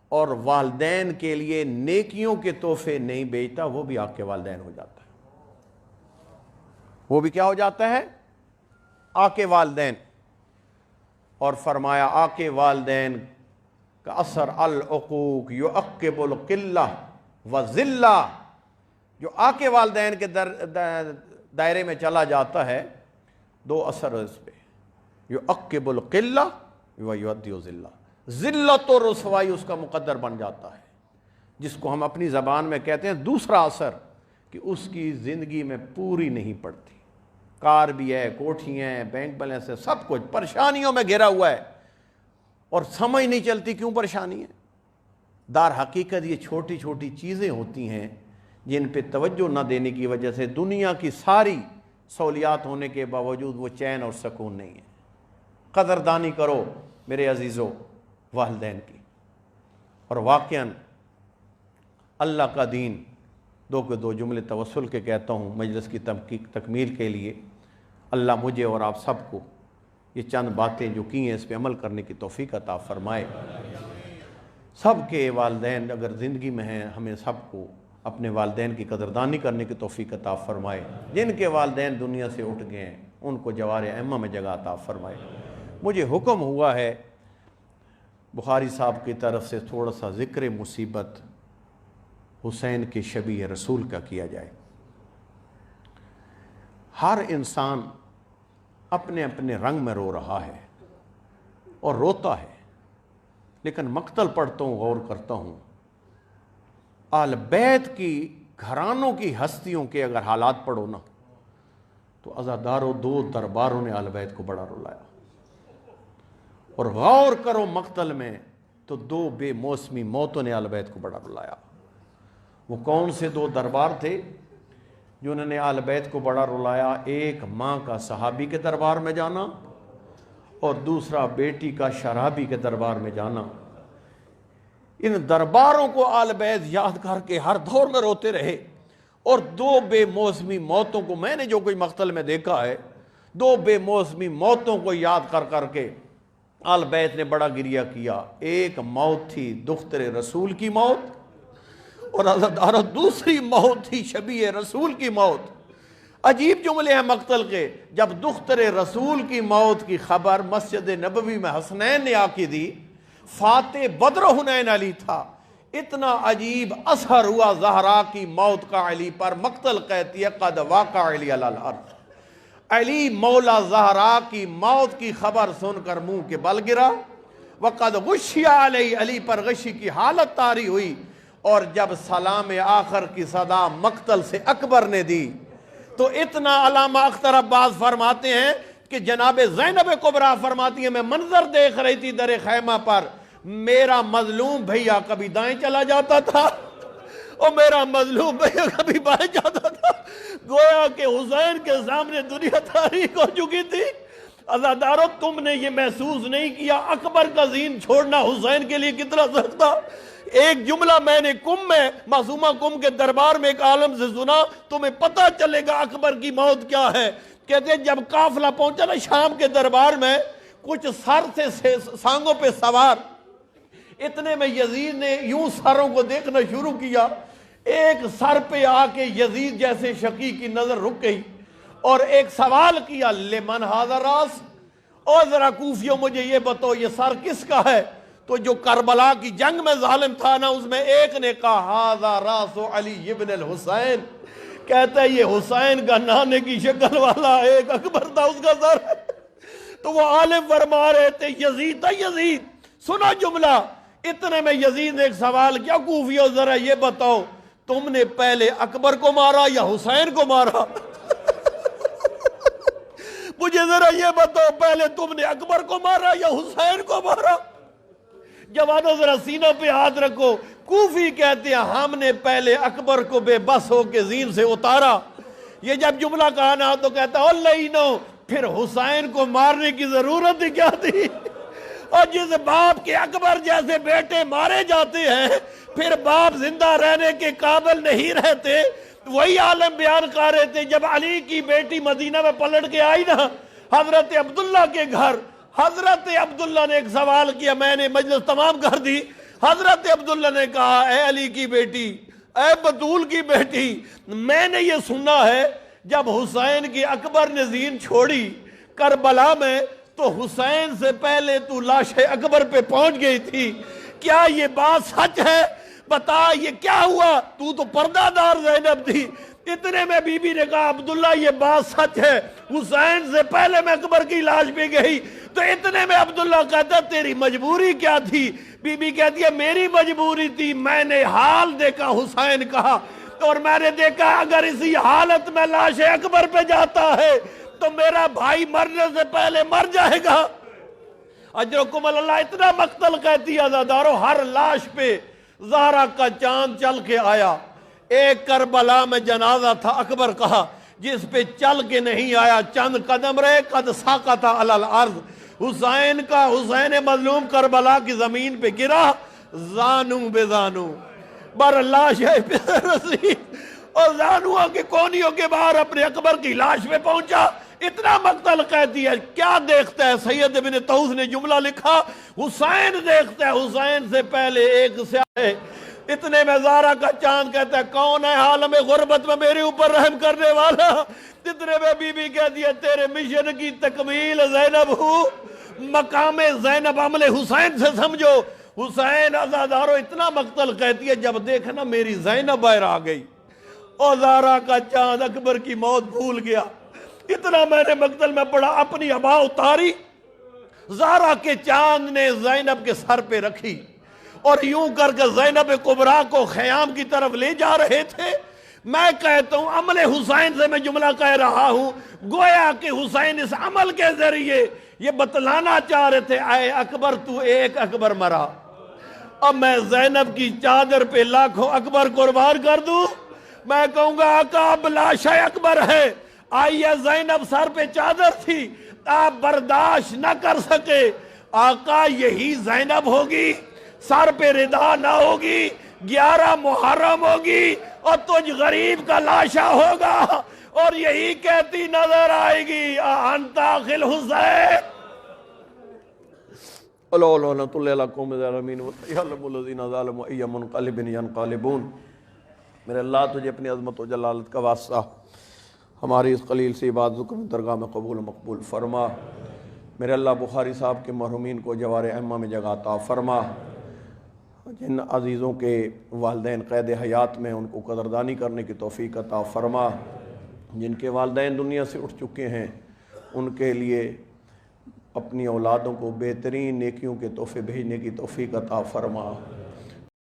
اور والدین کے لیے نیکیوں کے تحفے نہیں بیچتا، وہ بھی آقِ والدین ہو جاتا ہے۔ وہ بھی کیا ہو جاتا ہے؟ آقِ والدین۔ اور فرمایا آقِ والدین کا اثر العقوق یعقب القلہ وذلہ، جو آقِ والدین کے دائرے میں چلا جاتا ہے دو اثر ہے اس پہ، یعقب القلہ ویؤدی ذلہ، ذلت و رسوائی اس کا مقدر بن جاتا ہے، جس کو ہم اپنی زبان میں کہتے ہیں دوسرا اثر، کہ اس کی زندگی میں پوری نہیں پڑتی، کار بھی ہے، کوٹھیاں ہیں، بینک بیلنس ہے، سب کچھ پریشانیوں میں گھرا ہوا ہے اور سمجھ نہیں چلتی کیوں پریشانی ہے۔ دار حقیقت یہ چھوٹی چھوٹی چیزیں ہوتی ہیں جن پہ توجہ نہ دینے کی وجہ سے دنیا کی ساری سہولیات ہونے کے باوجود وہ چین اور سکون نہیں ہے۔ قدردانی کرو میرے عزیزو والدین کی۔ اور واقعاً اللہ کا دین، دو کے دو جملے توسل کے کہتا ہوں مجلس کی تکمیل کے لیے، اللہ مجھے اور آپ سب کو یہ چند باتیں جو کی ہیں اس پہ عمل کرنے کی توفیق عطا فرمائے۔ سب کے والدین اگر زندگی میں ہیں، ہمیں سب کو اپنے والدین کی قدردانی کرنے کی توفیق عطا فرمائے۔ جن کے والدین دنیا سے اٹھ گئے ہیں ان کو جوار ائمہ میں جگہ عطا فرمائے۔ مجھے حکم ہوا ہے بخاری صاحب کی طرف سے تھوڑا سا ذکر مصیبت حسین کے شبیہ رسول کا کیا جائے۔ ہر انسان اپنے اپنے رنگ میں رو رہا ہے اور روتا ہے، لیکن مقتل پڑھتا ہوں، غور کرتا ہوں، آل بیت کی گھرانوں کی ہستیوں کے اگر حالات پڑھو نا تو عزاداروں دو درباروں نے آل بیت کو بڑا رلایا، اور غور کرو مقتل میں تو دو بے موسمی موتوں نے آل بیت کو بڑا رلایا۔ وہ کون سے دو دربار تھے جنہوں نے آل بیت کو بڑا رلایا؟ ایک ماں کا صحابی کے دربار میں جانا اور دوسرا بیٹی کا شرابی کے دربار میں جانا۔ ان درباروں کو آل بیت یاد کر کے ہر دور میں روتے رہے، اور دو بے موسمی موتوں کو میں نے جو کوئی مقتل میں دیکھا ہے، دو بے موسمی موتوں کو یاد کر کر کے آل بیت نے بڑا گریہ کیا۔ ایک موت تھی دختر رسول کی موت، اور عزاداروں دوسری موت تھی شبیہ رسول کی موت۔ عجیب جملے ہیں مقتل کے، جب دختر رسول کی موت کی خبر مسجد نبوی میں حسنین نے آ کے دی، فاتح بدر حنین علی تھا، اتنا عجیب اثر ہوا زہرا کی موت کا علی پر۔ مقتل کہتی ہے قد واقع علی علی الارض، علی مولا زہرا کی موت کی خبر سن کر منہ کے بل گرا۔ وقد غشی علی، علی پر غشی کی حالت طاری ہوئی، اور جب سلام آخر کی صدا مقتل سے اکبر نے دی تو اتنا علامہ اختر عباس فرماتے ہیں کہ جناب زینب کبریٰ فرماتی ہیں میں منظر دیکھ رہی تھی در خیمہ پر، میرا مظلوم بھیا کبھی دائیں چلا جاتا تھا اور میرا مظلوم بھیا کبھی بائیں جاتا تھا، گویا کہ حسین کے سامنے دنیا تاریخ ہو چکی تھی۔ عزاداروں تم نے یہ محسوس نہیں کیا اکبر کا زین چھوڑنا حسین کے لیے کتنا سخت تھا؟ ایک جملہ میں نے معصومہ کم کے دربار میں ایک عالم سے سنا، تمہیں پتہ چلے گا اکبر کی موت کیا ہے۔ کہتے ہیں جب قافلہ پہنچا نا شام کے دربار میں، کچھ سر سے سانگوں پہ سوار، اتنے میں یزید نے یوں سروں کو دیکھنا شروع کیا، ایک سر پہ آ کے یزید جیسے شقی کی نظر رک گئی اور ایک سوال کیا لمن ھذا الراس، اور ذرا کوفیوں مجھے یہ بتاؤ یہ سر کس کا ہے؟ تو جو کربلا کی جنگ میں ظالم تھا نا، اس میں ایک نے کہا ھذا راس علی ابن الحسین، کہتا ہے یہ حسین کا نانے کی شکل والا ایک اکبر تھا اس کا سر۔ تو وہ عالم فرما رہے تھے یزید تھا، یزید سنا جملہ۔ اتنے میں یزید نے ایک سوال کیا کوفیوں ذرا یہ بتاؤ تم نے پہلے اکبر کو مارا یا حسین کو مارا؟ مجھے ذرا یہ بتاؤ پہلے تم نے اکبر کو مارا یا حسین کو مارا؟ جوانوں ذرا سینوں پہ ہاتھ رکھو۔ کوفی کہتے ہیں ہم نے پہلے اکبر کو بے بس ہو کے زین سے اتارا۔ یہ جب جملہ کہا نا تو کہتا ہے پھر حسین کو مارنے کی ضرورت ہی کیا تھی؟ اور جس باپ کے اکبر جیسے بیٹے مارے جاتے ہیں پھر باپ زندہ رہنے کے قابل نہیں رہتے۔ وہی عالم بیان کر رہے تھے جب علی کی بیٹی مدینہ میں پلٹ کے آئی نا حضرت عبداللہ کے گھر، حضرت عبداللہ نے ایک سوال کیا، میں نے مجلس تمام کر دی۔ حضرت عبداللہ نے کہا اے علی کی بیٹی، اے بطول کی بیٹی، میں نے یہ سنا ہے جب حسین کی اکبر نے زین چھوڑی کربلا میں تو حسین سے پہلے تو لاش اکبر پہ پہنچ گئی تھی، کیا یہ بات سچ ہے؟ بتا یہ کیا ہوا؟ تو پردہ دار زینب تھی۔ اتنے میں بی بی نے کہا عبداللہ یہ بات سچ ہے، حسین سے پہلے میں اکبر کی لاش پہ گئی۔ تو اتنے میں عبداللہ کہتا تیری مجبوری کیا تھی؟ بی بی کہتی ہے میری مجبوری تھی، میں نے حال دیکھا حسین کہا، اور میں نے دیکھا اگر اسی حالت میں لاش اکبر پہ جاتا ہے تو میرا بھائی مرنے سے پہلے مر جائے گا۔ اجرکم اللہ۔ اتنا مقتل کہتی ہے عزادارو ہر لاش پہ زہرا کا چاند چل کے آیا۔ ایک کربلا میں جنازہ تھا اکبر کہا جس پہ چل کے نہیں آیا، چند قدم رہے قد ساقط علی الارض، حسین کا، حسین مظلوم کربلا کی زمین پہ گرا، زانو بے زانو بر لاش ہے رسید، اور زانووں کے کونیوں کے باہر اپنے اکبر کی لاش پہ پہنچا۔ اتنا مقتل کہتی ہے کیا دیکھتا ہے؟ سید ابن طوس نے جملہ لکھا حسین دیکھتا ہے، حسین سے پہلے ایک سیاہ۔ اتنے میں زہرا کا چاند کہتا ہے کون ہے عالم غربت میں میرے اوپر رحم کرنے والا؟ اتنے میں بی بی کہتی ہے تیرے مشن کی تکمیل زینب ہوں، مقام زینب عمل حسین سے سمجھو۔ حسین عزادارو اتنا مقتل کہتی ہے جب دیکھنا میری زینب باہر آ گئی اور زہرا کا چاند اکبر کی موت بھول گیا۔ اتنا میں نے مقتل میں پڑھا، اپنی ابا اتاری، زہرا کے چاند نے زینب کے سر پہ رکھی اور یوں کر کے زینب کبریٰ کو خیام کی طرف لے جا رہے تھے. میں کہتا ہوں عمل حسین سے میں جملہ کہہ رہا ہوں، گویا کہ حسین اس عمل کے ذریعے یہ بتلانا چاہ رہے تھے اے اکبر تو ایک اکبر مرا، اب میں زینب کی چادر پہ لاکھوں اکبر قربان کر دوں. میں کہوں گا آقا اب لاش اکبر ہے. آئیے زینب سر پہ چادر تھی، آپ برداشت نہ کر سکے. آقا یہی زینب ہوگی، سر پہ ردا نہ ہوگی، 11 محرم ہوگی اور تجھ غریب کا لاشا ہوگا اور یہی کہتی نظر آئے گی انتا خل حسین میرے اللہ تجھے اپنی عظمت و جلالت کا واسطہ ہماری اس قلیل سی عبادت کو درگاہ میں قبول و مقبول فرما. میرے اللہ بخاری صاحب کے مرحومین کو جوار احمہ میں جگہ عطا فرما. جن عزیزوں کے والدین قید حیات میں ان کو قدردانی کرنے کی توفیق عطا فرما. جن کے والدین دنیا سے اٹھ چکے ہیں ان کے لیے اپنی اولادوں کو بہترین نیکیوں کے تحفے بھیجنے کی توفیق عطا فرما.